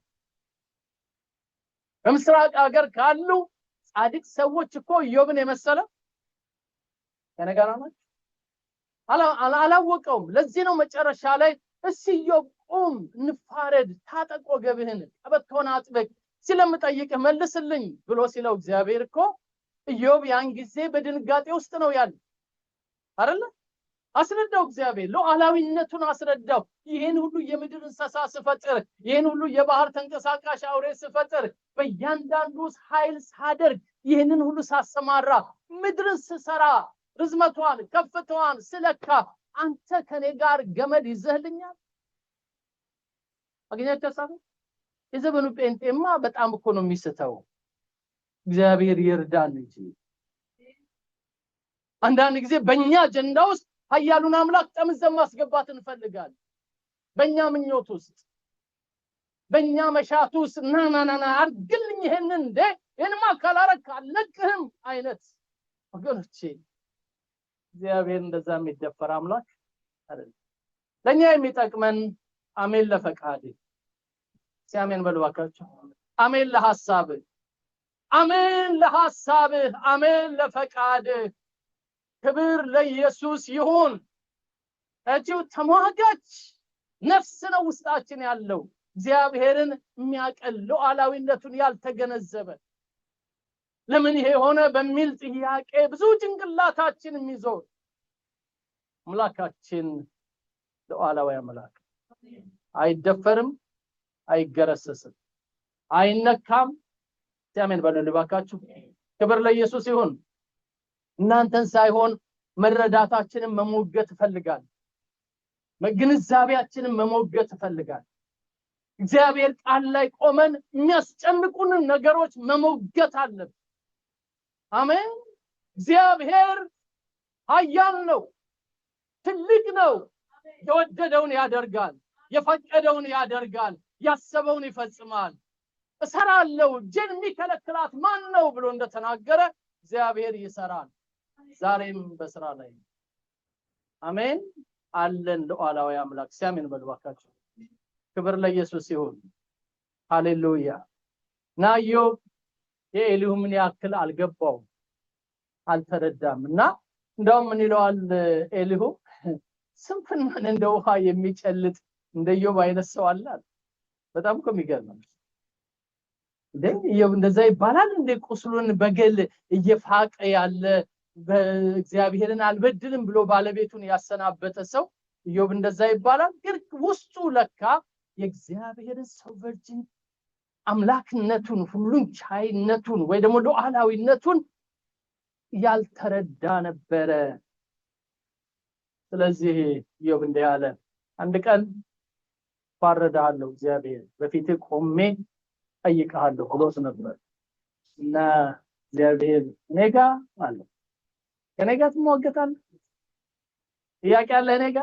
በምስራቅ ሀገር ካሉ ጻድቅ ሰዎች እኮ ኢዮብን የመሰለ ከነገራናችሁ አላወቀውም። ለዚህ ነው መጨረሻ ላይ ኢዮብ ቁም፣ እንፋረድ፣ ታጠቅ ወገብህን፣ ቀበቶህን አጥብቅ፣ ስለምጠይቅህ መልስልኝ ብሎ ሲለው እግዚአብሔር እኮ ኢዮብ ያን ጊዜ በድንጋጤ ውስጥ ነው ያለ አይደል? አስረዳው። እግዚአብሔር ሉዓላዊነቱን አስረዳው። ይሄን ሁሉ የምድር እንስሳ ስፈጥር፣ ይሄን ሁሉ የባህር ተንቀሳቃሽ አውሬ ስፈጥር፣ በእያንዳንዱ ኃይል ሳደርግ፣ ይሄንን ሁሉ ሳሰማራ፣ ምድርን ስሰራ፣ ርዝመቷን ከፍታዋን ስለካ፣ አንተ ከኔ ጋር ገመድ ይዘህልኛል? አገኘህ ተሳፈ። የዘመኑ ጴንጤማ በጣም እኮ ነው የሚስተው። እግዚአብሔር ይርዳን እንጂ አንዳንድ ጊዜ በእኛ አጀንዳ ውስጥ ኃያሉን አምላክ ጠምዘን ማስገባት እንፈልጋለን። በእኛ ምኞት ውስጥ፣ በእኛ መሻት ውስጥ ናናናና አርግልኝ ይሄንን እንደ የንማ ካላረክ አለቅህም አይነት ወገኖቼ፣ እግዚአብሔር እንደዛ የሚደፈር አምላክ አይደለም። ለኛ የሚጠቅመን አሜን ለፈቃድ፣ ሲያሜን በልባካችሁ፣ አሜን ለሐሳብ፣ አሜን ለሐሳብ፣ አሜን ለፈቃድ። ክብር ለኢየሱስ ይሁን። እቺው ተሟጋች ነፍስ ነው ውስጣችን ያለው፣ እግዚአብሔርን የሚያቀል ሉዓላዊነቱን ያልተገነዘበ፣ ለምን ይሄ ሆነ በሚል ጥያቄ ብዙ ጭንቅላታችን የሚዞር አምላካችን ሉዓላዊ አምላክ፣ አይደፈርም፣ አይገረሰስም፣ አይነካም። ሲያሜን በልባካችሁ። ክብር ለኢየሱስ ይሁን። እናንተን ሳይሆን መረዳታችንን መሞገት ፈልጋል፣ ግንዛቤያችንን መሞገት ፈልጋል። እግዚአብሔር ቃል ላይ ቆመን የሚያስጨንቁንን ነገሮች መሞገት አለብን። አሜን። እግዚአብሔር ኃያል ነው፣ ትልቅ ነው። የወደደውን ያደርጋል፣ የፈቀደውን ያደርጋል፣ ያሰበውን ይፈጽማል። እሰራለሁ እጄን የሚከለክላት ማን ነው ብሎ እንደተናገረ እግዚአብሔር ይሰራል። ዛሬም በስራ ላይ አሜን አለን ሉዓላዊ አምላክ። ሲያሜን በልባካችሁ። ክብር ለኢየሱስ ይሁን። ሃሌሉያ። ኢዮብ የኤሊሁምን ያክል አልገባው፣ አልተረዳም። እና እንደውም ምን ይለዋል ኤሊሁ? ስንፍናን እንደ ውሃ የሚጨልጥ እንደ ኢዮብ አይነት ሰው አለ። በጣም እኮ የሚገርም ነው። ኢዮብ እንደዛ ይባላል እንደ ቁስሉን በገል እየፋቀ ያለ በእግዚአብሔርን አልበድልም ብሎ ባለቤቱን ያሰናበተ ሰው ኢዮብ እንደዛ ይባላል? ግን ውስጡ ለካ የእግዚአብሔርን ሶቨርጂን አምላክነቱን፣ ሁሉን ቻይነቱን ወይ ደግሞ ሉዓላዊነቱን ያልተረዳ ነበረ። ስለዚህ ኢዮብ እንዲህ አለ፣ አንድ ቀን ባረዳለሁ እግዚአብሔር በፊት ቆሜ ጠይቃለሁ ብሎት ነበር። እና እግዚአብሔር ነጋ አለ ከነጋ ትሞገታለህ ጥያቄ አለ ነጋ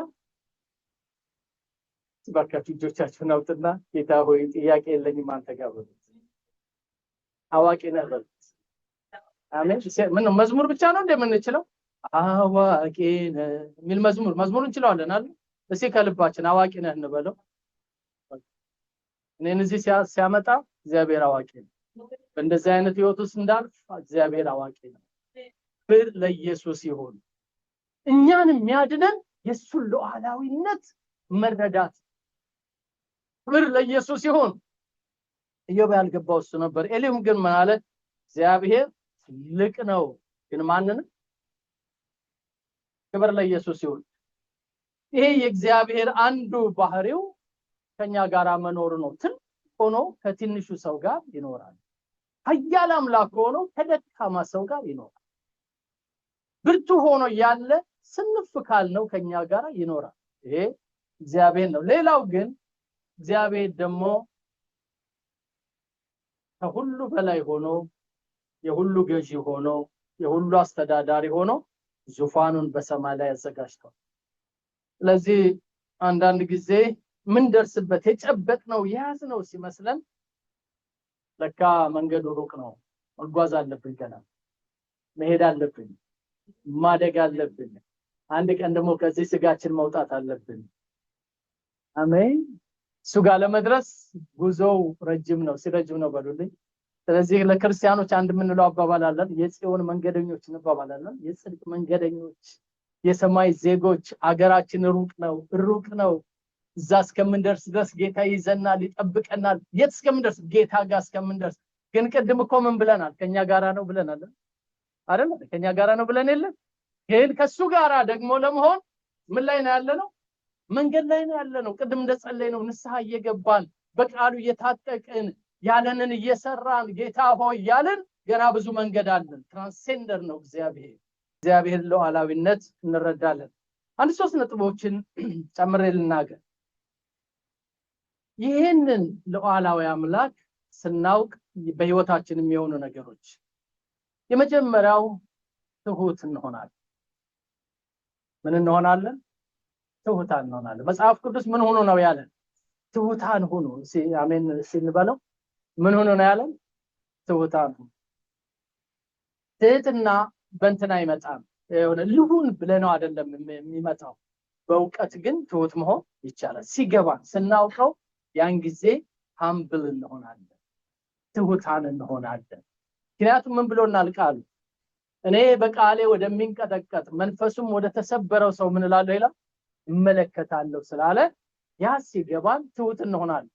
በርካታ ልጆቻችሁን አውጥና ጌታ ሆይ ጥያቄ የለኝም አንተ ጋር በሉ አዋቂ ነህ በሉ። አሜን። ምን መዝሙር ብቻ ነው እንደምንችለው አዋቂ ነህ የሚል መዝሙር እንችላለን አይደል? እስኪ ከልባችን አዋቂ ነህ እንበለው። እኔን እዚህ ሲያመጣ እግዚአብሔር አዋቂ ነው። በእንደዚህ አይነት ህይወት ውስጥ እንዳልፍ እግዚአብሔር አዋቂ ነው። ክብር ለኢየሱስ ይሁን። እኛን የሚያድነን የሱን ሉዓላዊነት መረዳት። ክብር ለኢየሱስ ይሁን። ኢዮብ ያልገባው እሱ ነበር። ኤሊም ግን ምን አለ? እግዚአብሔር ትልቅ ነው ግን ማንንም ክብር ለኢየሱስ ይሁን። ይሄ የእግዚአብሔር አንዱ ባህሪው ከኛ ጋር መኖር ነው። ትልቅ ሆኖ ከትንሹ ሰው ጋር ይኖራል። ኃያል አምላክ ሆኖ ከደካማ ሰው ጋር ይኖራል። ብርቱ ሆኖ ያለ ስንፍ ካልነው ከኛ ጋር ይኖራል። ይሄ እግዚአብሔር ነው። ሌላው ግን እግዚአብሔር ደግሞ ከሁሉ በላይ ሆኖ የሁሉ ገዢ ሆኖ የሁሉ አስተዳዳሪ ሆኖ ዙፋኑን በሰማይ ላይ ያዘጋጅቷል። ስለዚህ አንዳንድ ጊዜ ምን ደርስበት የጨበጥነው ያዝነው ሲመስለን ለካ መንገዱ ሩቅ ነው። መጓዝ አለብን፣ ገና መሄድ አለብን፣ ማደግ አለብን። አንድ ቀን ደግሞ ከዚህ ስጋችን መውጣት አለብን። አሜን። ሱጋ ለመድረስ ጉዞው ረጅም ነው። ሲረጅም ነው በሉልኝ። ስለዚህ ለክርስቲያኖች አንድ ምንለው አባባል አለን፣ የጽዮን መንገደኞች እንባባላለን። የጽድቅ መንገደኞች፣ የሰማይ ዜጎች። አገራችን ሩቅ ነው። እዛ እስከምንደርስ ድረስ ጌታ ይዘናል፣ ይጠብቀናል። የት እስከምንደርስ? ጌታ ጋር እስከምንደርስ። ግን ቅድም እኮ ምን ብለናል? ከኛ ጋራ ነው ብለናል አይደል? ከኛ ጋራ ነው ብለን የለ? ግን ከሱ ጋራ ደግሞ ለመሆን ምን ላይ ነው ያለነው? መንገድ ላይ ነው ያለነው። ቅድም እንደጸለይነው ንስሐ እየገባን በቃሉ እየታጠቅን ያለንን እየሰራን ጌታ ሆይ ያለን ገና ብዙ መንገድ አለን። ትራንሴንደር ነው እግዚአብሔር ሉዓላዊነት እንረዳለን። አንድ 3 ነጥቦችን ጨምሬ ልናገር። ይህንን ሉዓላዊ አምላክ ስናውቅ በህይወታችን የሚሆኑ ነገሮች፣ የመጀመሪያው ትሁት እንሆናለን። ምን እንሆናለን? ትሁታን እንሆናለን። መጽሐፍ ቅዱስ ምን ሆኖ ነው ያለን? ትሁታን ሁኑ። አሜን ሲንበለው ምን ሆኖ ነው ያለን? ትሁታን ሁኑ። ትህትና በእንትና አይመጣም። የሆነ ልሁን ብለነው አይደለም የሚመጣው። በእውቀት ግን ትሁት መሆን ይቻላል። ሲገባን ስናውቀው ያን ጊዜ ሃምብል እንሆናለን፣ ትሁታን እንሆናለን። ምክንያቱም ምን ብሎናል ቃሉ? እኔ በቃሌ ወደሚንቀጠቀጥ መንፈሱም ወደ ተሰበረው ሰው ምን እላለሁ ይላል እመለከታለሁ ስላለ ያ ሲገባን ትሁት እንሆናለን።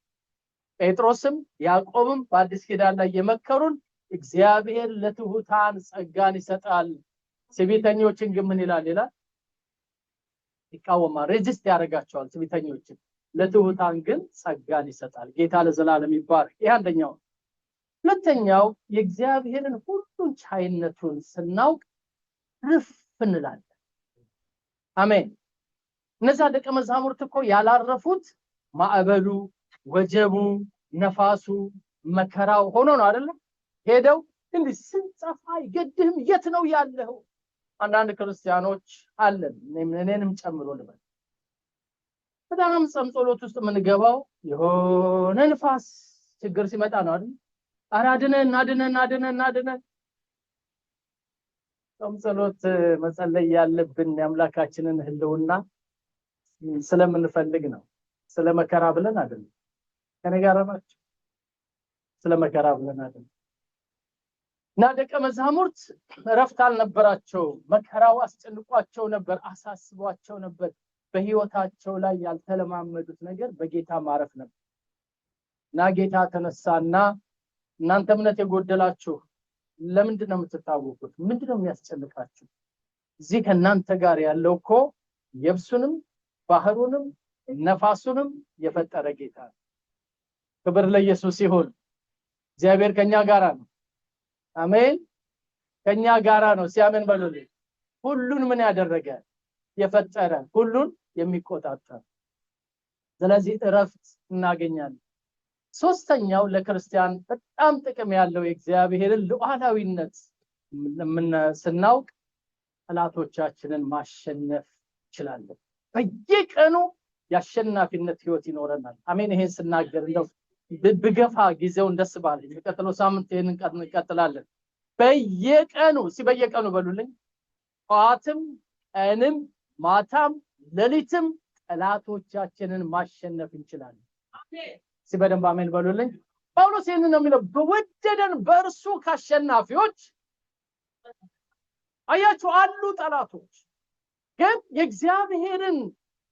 ጴጥሮስም ያዕቆብም በአዲስ ኪዳን ላይ የመከሩን እግዚአብሔር ለትሁታን ጸጋን ይሰጣል፣ ትዕቢተኞችን ግን ምን ይላል ይቃወማል፣ ሬዚስት ያደርጋቸዋል ትዕቢተኞችን። ለትሁታን ግን ጸጋን ይሰጣል። ጌታ ለዘላለም ይባረክ። ይሄ አንደኛው። ሁለተኛው የእግዚአብሔርን ሁሉን ቻይነቱን ስናውቅ ረፍ እንላለን። አሜን። እነዛ ደቀ መዛሙርት እኮ ያላረፉት ማዕበሉ፣ ወጀቡ፣ ነፋሱ፣ መከራው ሆኖ ነው አይደል? ሄደው እንዲህ ስንጸፋ ይገድህም የት ነው ያለው? አንዳንድ ክርስቲያኖች አለን እኔንም ጨምሮ ልበል በጣም ጸሎት ውስጥ የምንገባው የሆነ ንፋስ ችግር ሲመጣ ነው አይደል? አድነን ጸሎት መጸለይ ያለብን የአምላካችንን ህልውና ስለምንፈልግ ነው። ስለመከራ ብለን አይደለም። ከነጋራማችሁ ስለመከራ ብለን አይደለም። እና ደቀ መዛሙርት ረፍት አልነበራቸው። መከራው አስጨንቋቸው ነበር፣ አሳስቧቸው ነበር። በህይወታቸው ላይ ያልተለማመዱት ነገር በጌታ ማረፍ ነበር። እና ጌታ ተነሳና እናንተ እምነት የጎደላችሁ ለምንድን ነው የምትታወቁት? ምንድነው የሚያስጨንቃችሁ? እዚህ ከናንተ ጋር ያለው እኮ የብሱንም ባህሩንም ነፋሱንም የፈጠረ ጌታ ነው። ክብር ለኢየሱስ ይሁን። እግዚአብሔር ከኛ ጋራ ነው። አሜን። ከኛ ጋራ ነው። ሲያመን በሉልኝ። ሁሉን ምን ያደረገ የፈጠረ ሁሉን የሚቆጣጠር። ስለዚህ እረፍት እናገኛለን። ሶስተኛው ለክርስቲያን በጣም ጥቅም ያለው የእግዚአብሔርን ሉዓላዊነት ስናውቅ ጠላቶቻችንን ማሸነፍ እንችላለን። በየቀኑ የአሸናፊነት ህይወት ይኖረናል። አሜን። ይሄን ስናገር እንደው ብገፋ ጊዜውን ደስ ባለ የሚቀጥለው ሳምንት ይሄንን እንቀጥላለን። በየቀኑ በየቀኑ በሉልኝ፣ ጠዋትም ቀንም ማታም ሌሊትም ጠላቶቻችንን ማሸነፍ እንችላለን። አሜን። በደንብ አሜን በሉልኝ። ጳውሎስ ይሄንን ነው የሚለው፣ በወደደን በእርሱ ካሸናፊዎች። አያችሁ አሉ ጠላቶች፣ ግን የእግዚአብሔርን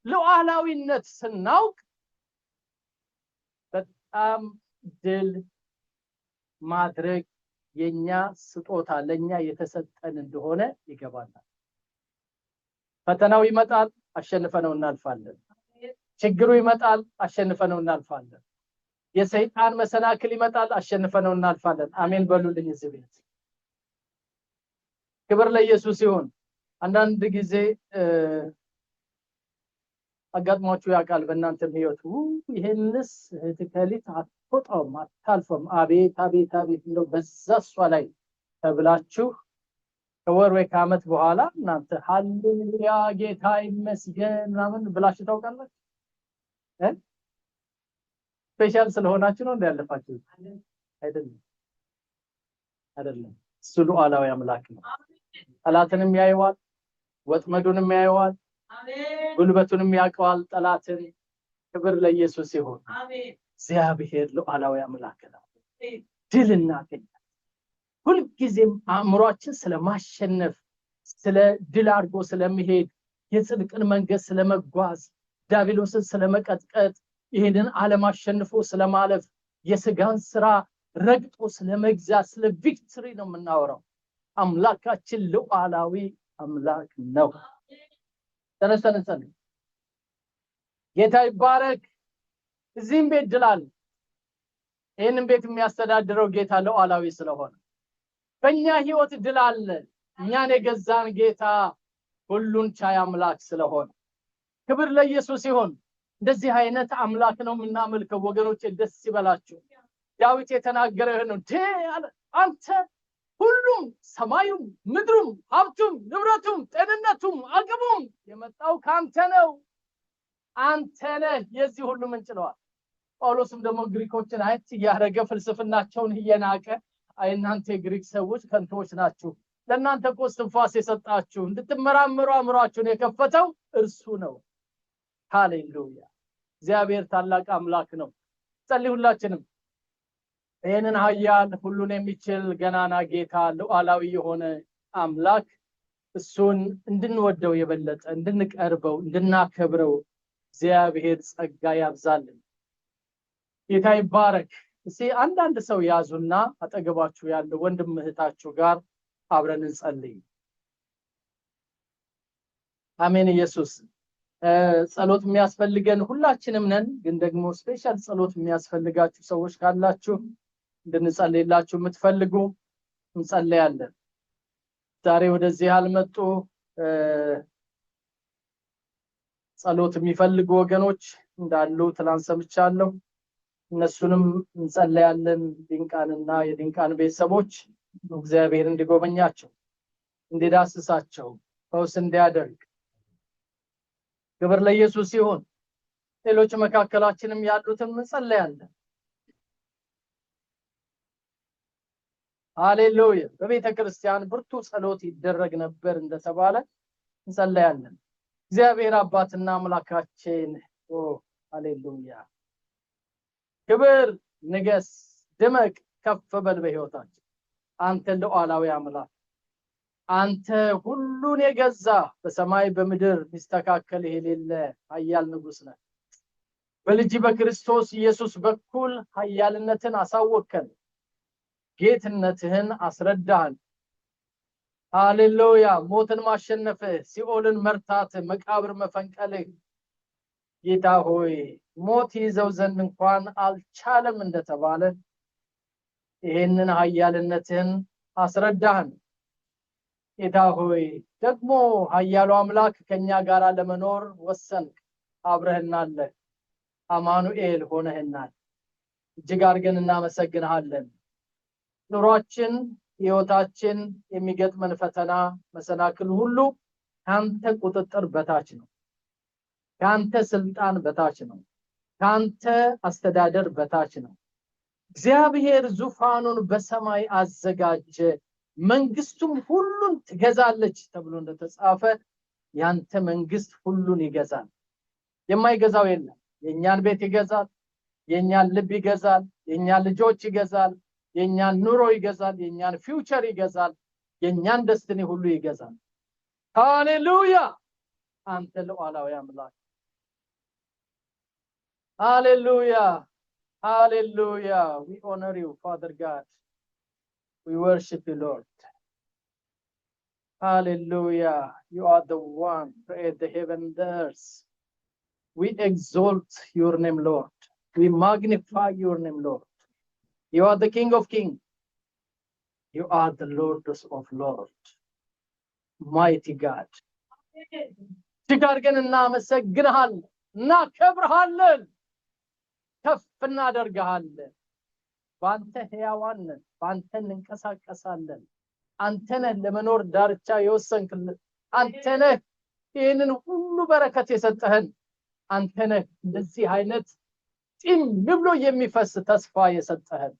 ሉዓላዊነት ስናውቅ በጣም ድል ማድረግ የኛ ስጦታ ለኛ የተሰጠን እንደሆነ ይገባናል። ፈተናው ይመጣል፣ አሸንፈነው እናልፋለን። ችግሩ ይመጣል፣ አሸንፈነው እናልፋለን። የሰይጣን መሰናክል ይመጣል፣ አሸንፈነው እናልፋለን። አሜን በሉልኝ። እዚህ ቤት ክብር ለኢየሱስ ይሁን። አንዳንድ ጊዜ አጋጥሟችሁ ያውቃል በእናንተም ህይወት ይሄንስ ትከሊት አትወጣውም አታልፈም፣ አቤት አቤት አቤት እንደው በዛ እሷ ላይ ተብላችሁ ከወር ወይ ከዓመት በኋላ እናንተ ሃሌሉያ ጌታ ይመስገን ምናምን ብላችሁ ታውቃላችሁ? ስፔሻል ስለሆናችሁ ነው እንዳያለፋችሁ አይደለም። እሱ ሉዓላዊ አምላክ ነው። ጠላትንም ያየዋል፣ ወጥመዱንም ያየዋል፣ ጉልበቱንም ያውቀዋል ጠላትን። ክብር ለኢየሱስ ይሁን። እግዚአብሔር ሉዓላዊ አምላክ ነው። ድል እናገኛለን። ሁልጊዜም አእምሯችን ስለማሸነፍ፣ ስለ ድል አድርጎ ስለመሄድ፣ የጽድቅን መንገድ ስለመጓዝ፣ ዲያብሎስን ስለመቀጥቀጥ፣ ይሄንን ዓለም አሸንፎ ስለማለፍ፣ የሥጋን ስራ ረግጦ ስለመግዛት፣ ስለ ቪክትሪ ነው የምናወራው። አምላካችን ሉዓላዊ አምላክ ነው። ተነስተን እንጸልይ። ጌታ ይባረክ። እዚህም ቤት ድል አለ። ይህንን ቤት የሚያስተዳድረው ጌታ ሉዓላዊ ስለሆነ በእኛ ህይወት ድል አለ። እኛን የገዛን ጌታ ሁሉን ቻይ አምላክ ስለሆነ ክብር ለኢየሱስ ይሁን። እንደዚህ አይነት አምላክ ነው የምናመልከው ወገኖቼ። ደስ ይበላችሁ። ዳዊት የተናገረው ነው። አንተ ሁሉም ሰማዩም ምድሩም ሀብቱም ንብረቱም ጤንነቱም አቅሙም የመጣው ካንተ ነው፣ አንተ ነህ የዚህ ሁሉ ምንጭ ነው። ጳውሎስም ደግሞ ግሪኮችን አይት ያረገ ፍልስፍናቸውን እየናቀ እናንተ የግሪክ ሰዎች ከንቶች ናችሁ፣ ለእናንተ እኮ እስትንፋስ የሰጣችሁ እንድትመራመሩ አእምሯችሁን የከፈተው እርሱ ነው። ሃሌሉያ። እግዚአብሔር ታላቅ አምላክ ነው። ጸልይ ሁላችንም ይህንን ኃያል ሁሉን የሚችል ገናና ጌታ ሉዓላዊ የሆነ አምላክ እሱን እንድንወደው የበለጠ እንድንቀርበው እንድናከብረው እግዚአብሔር ጸጋ ያብዛልን። ጌታ ይባረክ። እስቲ አንዳንድ ሰው ያዙና አጠገባችሁ ያለው ወንድም እህታችሁ ጋር አብረን እንጸልይ። አሜን። ኢየሱስ ጸሎት የሚያስፈልገን ሁላችንም ነን። ግን ደግሞ ስፔሻል ጸሎት የሚያስፈልጋችሁ ሰዎች ካላችሁ እንድንጸልይላችሁ የምትፈልጉ እንጸልያለን። ዛሬ ወደዚህ ያልመጡ ጸሎት የሚፈልጉ ወገኖች እንዳሉ ትላንት ሰምቻለሁ። እነሱንም እንጸልያለን። ድንቃንና የድንቃን ቤተሰቦች እግዚአብሔር እንዲጎበኛቸው፣ እንዲዳስሳቸው፣ ፈውስ እንዲያደርግ ክብር ለኢየሱስ ይሁን። ሌሎች መካከላችንም ያሉትም እንጸልያለን። ሃሌሉያ። በቤተ ክርስቲያን ብርቱ ጸሎት ይደረግ ነበር እንደተባለ እንጸልያለን። እግዚአብሔር አባትና አምላካችን ሃሌሉያ ክብር ንገስ፣ ድመቅ፣ ከፍ በል በሕይወታችን። አንተ ሉዓላዊ አምላክ፣ አንተ ሁሉን የገዛ በሰማይ በምድር ሚስተካከል የሌለ ኃያል ንጉስ ነህ። በልጅ በክርስቶስ ኢየሱስ በኩል ኃያልነትን አሳወከን፣ ጌትነትህን አስረዳህን። ሃሌሉያ። ሞትን ማሸነፍህ፣ ሲኦልን መርታትህ፣ መቃብር መፈንቀልህ ጌታ ሆይ ሞት ይዘው ዘንድ እንኳን አልቻለም እንደተባለ ይሄንን ኃያልነትህን አስረዳህን። ጌታ ሆይ ደግሞ ኃያሉ አምላክ ከኛ ጋር ለመኖር ወሰንክ። አብረህናል። አማኑኤል ሆነህናል። እጅግ አድርገን እናመሰግንሃለን። ኑሯችን ሕይወታችን የሚገጥመን ፈተና መሰናክል ሁሉ ካንተ ቁጥጥር በታች ነው። ካንተ ስልጣን በታች ነው። ካንተ አስተዳደር በታች ነው። እግዚአብሔር ዙፋኑን በሰማይ አዘጋጀ፣ መንግስቱም ሁሉን ትገዛለች ተብሎ እንደተጻፈ ያንተ መንግስት ሁሉን ይገዛል። የማይገዛው የለም። የኛን ቤት ይገዛል፣ የኛን ልብ ይገዛል፣ የኛን ልጆች ይገዛል፣ የኛን ኑሮ ይገዛል፣ የኛን ፊውቸር ይገዛል፣ የኛን ደስቲኒ ሁሉ ይገዛል። ሃሌሉያ! አንተ ሉዓላዊ አምላክ። Hallelujah. Hallelujah. We honor you, Father God. We worship you, Lord. Hallelujah. You are the one who created the heaven and the earth. We exalt your name, Lord. We magnify your name, Lord. You are the King of Kings. You are the Lord of Lords. Mighty God. ትጋርገን እናመሰግንሃለን፣ እናከብርሃለን፣ ከፍ እናደርግሃለን። በአንተ ሕያዋን ነን፣ በአንተ እንንቀሳቀሳለን። አንተ ነህ ለመኖር ዳርቻ የወሰንክልን። አንተ ነህ ይህንን ሁሉ በረከት የሰጠህን። አንተ ነህ እንደዚህ አይነት ጢም ብሎ የሚፈስ ተስፋ የሰጠህን።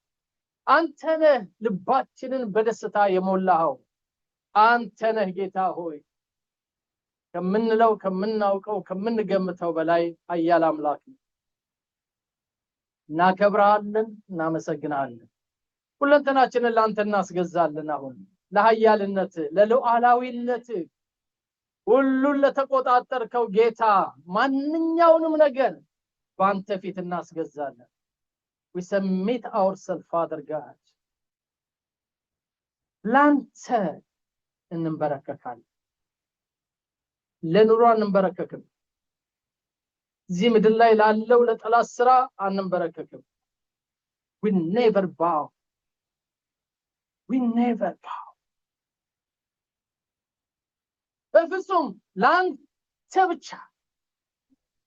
አንተ ነህ ልባችንን በደስታ የሞላኸው። አንተ ነህ ጌታ ሆይ ከምንለው ከምናውቀው ከምንገምተው በላይ ኃያል አምላክ ነህ። እናከብርሃለን፣ እናመሰግናለን። ሁለንተናችንን ለአንተ እናስገዛለን። አሁን ለኃያልነት ለሉዓላዊነት ሁሉን ለተቆጣጠርከው ጌታ ማንኛውንም ነገር በአንተ ፊት እናስገዛለን። We submit ourselves, Father God. ላንተ እንበረከካለን። ለኑሮ አንበረከክም። እዚህ ምድር ላይ ላለው ለጠላት ስራ አንበረከክም። We never bow. We never bow. በፍጹም ላንተ ብቻ፣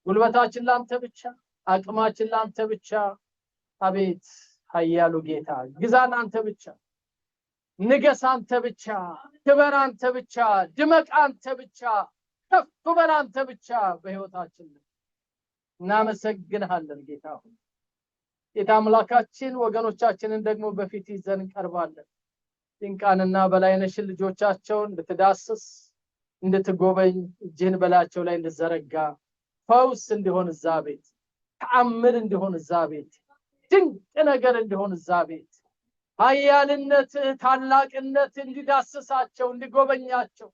ጉልበታችን ላንተ ብቻ፣ አቅማችን ላንተ ብቻ። አቤት ኃያሉ ጌታ ግዛን አንተ ብቻ፣ ንገስ አንተ ብቻ፣ ክበር አንተ ብቻ፣ ድመቅ አንተ ብቻ፣ ከፍ በል አንተ ብቻ በሕይወታችን። እናመሰግንሃለን ጌታ ሆይ። ጌታ አምላካችን ወገኖቻችንን ደግሞ በፊት ይዘን እንቀርባለን። ድንቃንና በላይነሽን ልጆቻቸውን እንድትዳስስ እንድትጎበኝ እጅህን በላያቸው ላይ እንድትዘረጋ ፈውስ እንዲሆን እዛ ቤት፣ ተአምር እንዲሆን እዛ ቤት፣ ድንቅ ነገር እንዲሆን እዛ ቤት፣ ኃያልነትህ ታላቅነትህ እንዲዳስሳቸው እንዲጎበኛቸው፣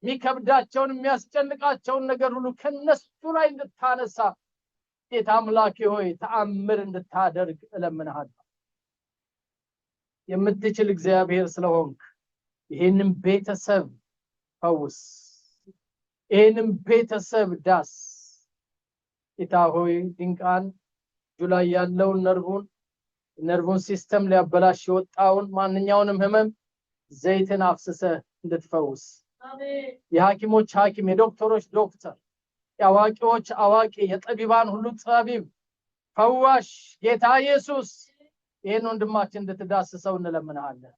የሚከብዳቸውን የሚያስጨንቃቸውን ነገር ሁሉ ከነሱ ላይ እንድታነሳ ጌታ አምላኬ ሆይ ተአምር እንድታደርግ እለምንሃለሁ። የምትችል እግዚአብሔር ስለሆንክ ይሄንን ቤተሰብ ፈውስ፣ ይሄንን ቤተሰብ ዳስ። ጌታ ሆይ ድንቃን ጁላይ ያለውን ነርቭን ሲስተም ሊያበላሽ የወጣውን ማንኛውንም ህመም ዘይትን አፍስሰህ እንድትፈውስ፣ የሐኪሞች ሐኪም የዶክተሮች ዶክተር የአዋቂዎች አዋቂ የጠቢባን ሁሉ ጠቢብ ፈዋሽ ጌታ ኢየሱስ ይሄን ወንድማችን እንድትዳስሰው እንለምንሃለን።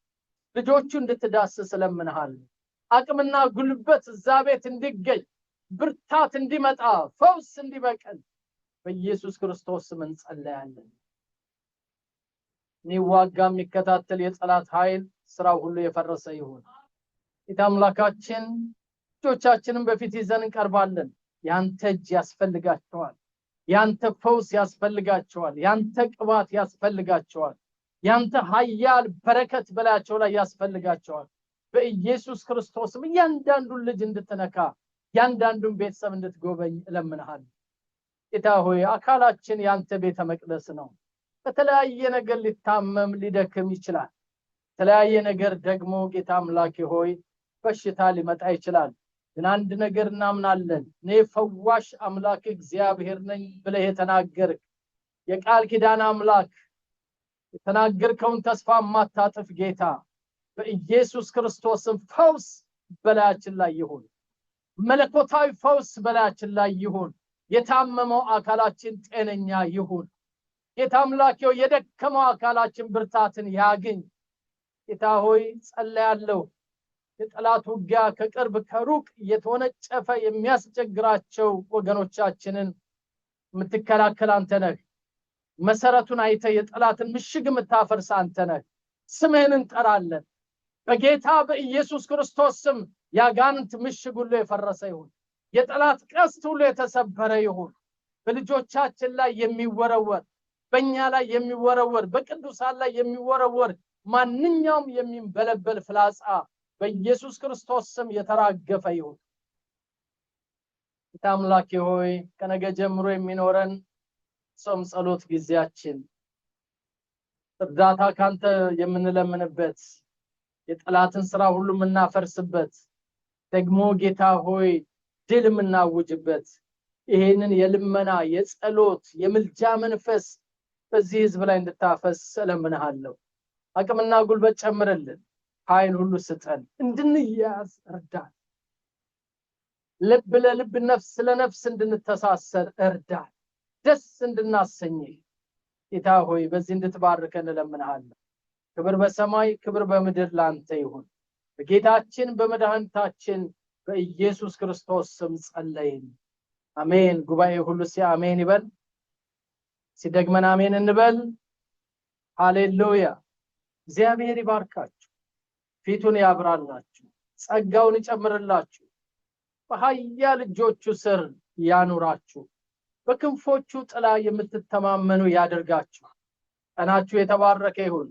ልጆቹ እንድትዳስስ እለምንሃለን። አቅምና ጉልበት እዛ ቤት እንዲገኝ፣ ብርታት እንዲመጣ፣ ፈውስ እንዲበቀል በኢየሱስ ክርስቶስ ስም እንጸልያለን። የሚዋጋ የሚከታተል የጠላት ኃይል ስራው ሁሉ የፈረሰ ይሁን። ጌታ አምላካችን ልጆቻችንን በፊት ይዘን እንቀርባለን። ያንተ እጅ ያስፈልጋቸዋል። ያንተ ፈውስ ያስፈልጋቸዋል። ያንተ ቅባት ያስፈልጋቸዋል። ያንተ ኃያል በረከት በላያቸው ላይ ያስፈልጋቸዋል። በኢየሱስ ክርስቶስም እያንዳንዱን ልጅ እንድትነካ፣ እያንዳንዱን ቤተሰብ እንድትጎበኝ እለምንሃለሁ። ጌታ ሆይ አካላችን ያንተ ቤተ መቅደስ ነው። በተለያየ ነገር ሊታመም ሊደክም ይችላል። በተለያየ ነገር ደግሞ ጌታ አምላኬ ሆይ በሽታ ሊመጣ ይችላል። ግን አንድ ነገር እናምናለን። እኔ ፈዋሽ አምላክ እግዚአብሔር ነኝ ብለህ የተናገርክ የቃል ኪዳን አምላክ፣ የተናገርከውን ተስፋ ማታጥፍ ጌታ በኢየሱስ ክርስቶስም ፈውስ በላያችን ላይ ይሁን። መለኮታዊ ፈውስ በላያችን ላይ ይሁን። የታመመው አካላችን ጤነኛ ይሁን። ጌታ አምላኬ የደከመው አካላችን ብርታትን ያግኝ። ጌታ ሆይ ጸልያለሁ። የጠላት ውጊያ ከቅርብ ከሩቅ እየተወነጨፈ የሚያስቸግራቸው ወገኖቻችንን የምትከላከል አንተ ነህ። መሰረቱን አይተ የጠላትን ምሽግ የምታፈርስ አንተ ነህ። ስምህን እንጠራለን። በጌታ በኢየሱስ ክርስቶስ ስም ያጋንንት ምሽግ ሁሉ የፈረሰ ይሁን። የጠላት ቀስት ሁሉ የተሰበረ ይሁን። በልጆቻችን ላይ የሚወረወር፣ በእኛ ላይ የሚወረወር፣ በቅዱሳን ላይ የሚወረወር ማንኛውም የሚንበለበል ፍላጻ በኢየሱስ ክርስቶስ ስም የተራገፈ ይሁን። ጌታ አምላኬ ሆይ ከነገ ጀምሮ የሚኖረን ጾም ጸሎት ጊዜያችን እርዳታ ካንተ የምንለምንበት፣ የጠላትን ስራ ሁሉ የምናፈርስበት፣ ደግሞ ጌታ ሆይ ድል የምናውጅበት ይሄንን የልመና የጸሎት የምልጃ መንፈስ በዚህ ህዝብ ላይ እንድታፈስ እለምንሃለሁ። አቅምና ጉልበት ጨምርልን። ኃይል ሁሉ ስጠን። እንድንያዝ እርዳን። ልብ ለልብ ነፍስ ለነፍስ እንድንተሳሰር እርዳን። ደስ እንድናሰኝህ ጌታ ሆይ በዚህ እንድትባርከን እለምንሃለሁ። ክብር በሰማይ ክብር በምድር ላንተ ይሁን። በጌታችን በመድኃኒታችን በኢየሱስ ክርስቶስ ስም ጸለይን። አሜን። ጉባኤ ሁሉ አሜን ይበል። ሲደግመን አሜን እንበል። ሃሌሉያ። እግዚአብሔር ይባርካችሁ፣ ፊቱን ያብራላችሁ፣ ጸጋውን ይጨምርላችሁ፣ በኃያል እጆቹ ስር ያኑራችሁ፣ በክንፎቹ ጥላ የምትተማመኑ ያድርጋችሁ። ቀናችሁ የተባረከ ይሁን።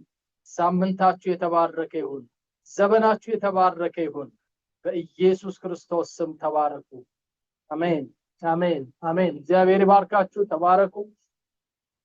ሳምንታችሁ የተባረከ ይሁን። ዘመናችሁ የተባረከ ይሁን። በኢየሱስ ክርስቶስ ስም ተባረኩ። አሜን አሜን አሜን። እግዚአብሔር ይባርካችሁ። ተባረኩ።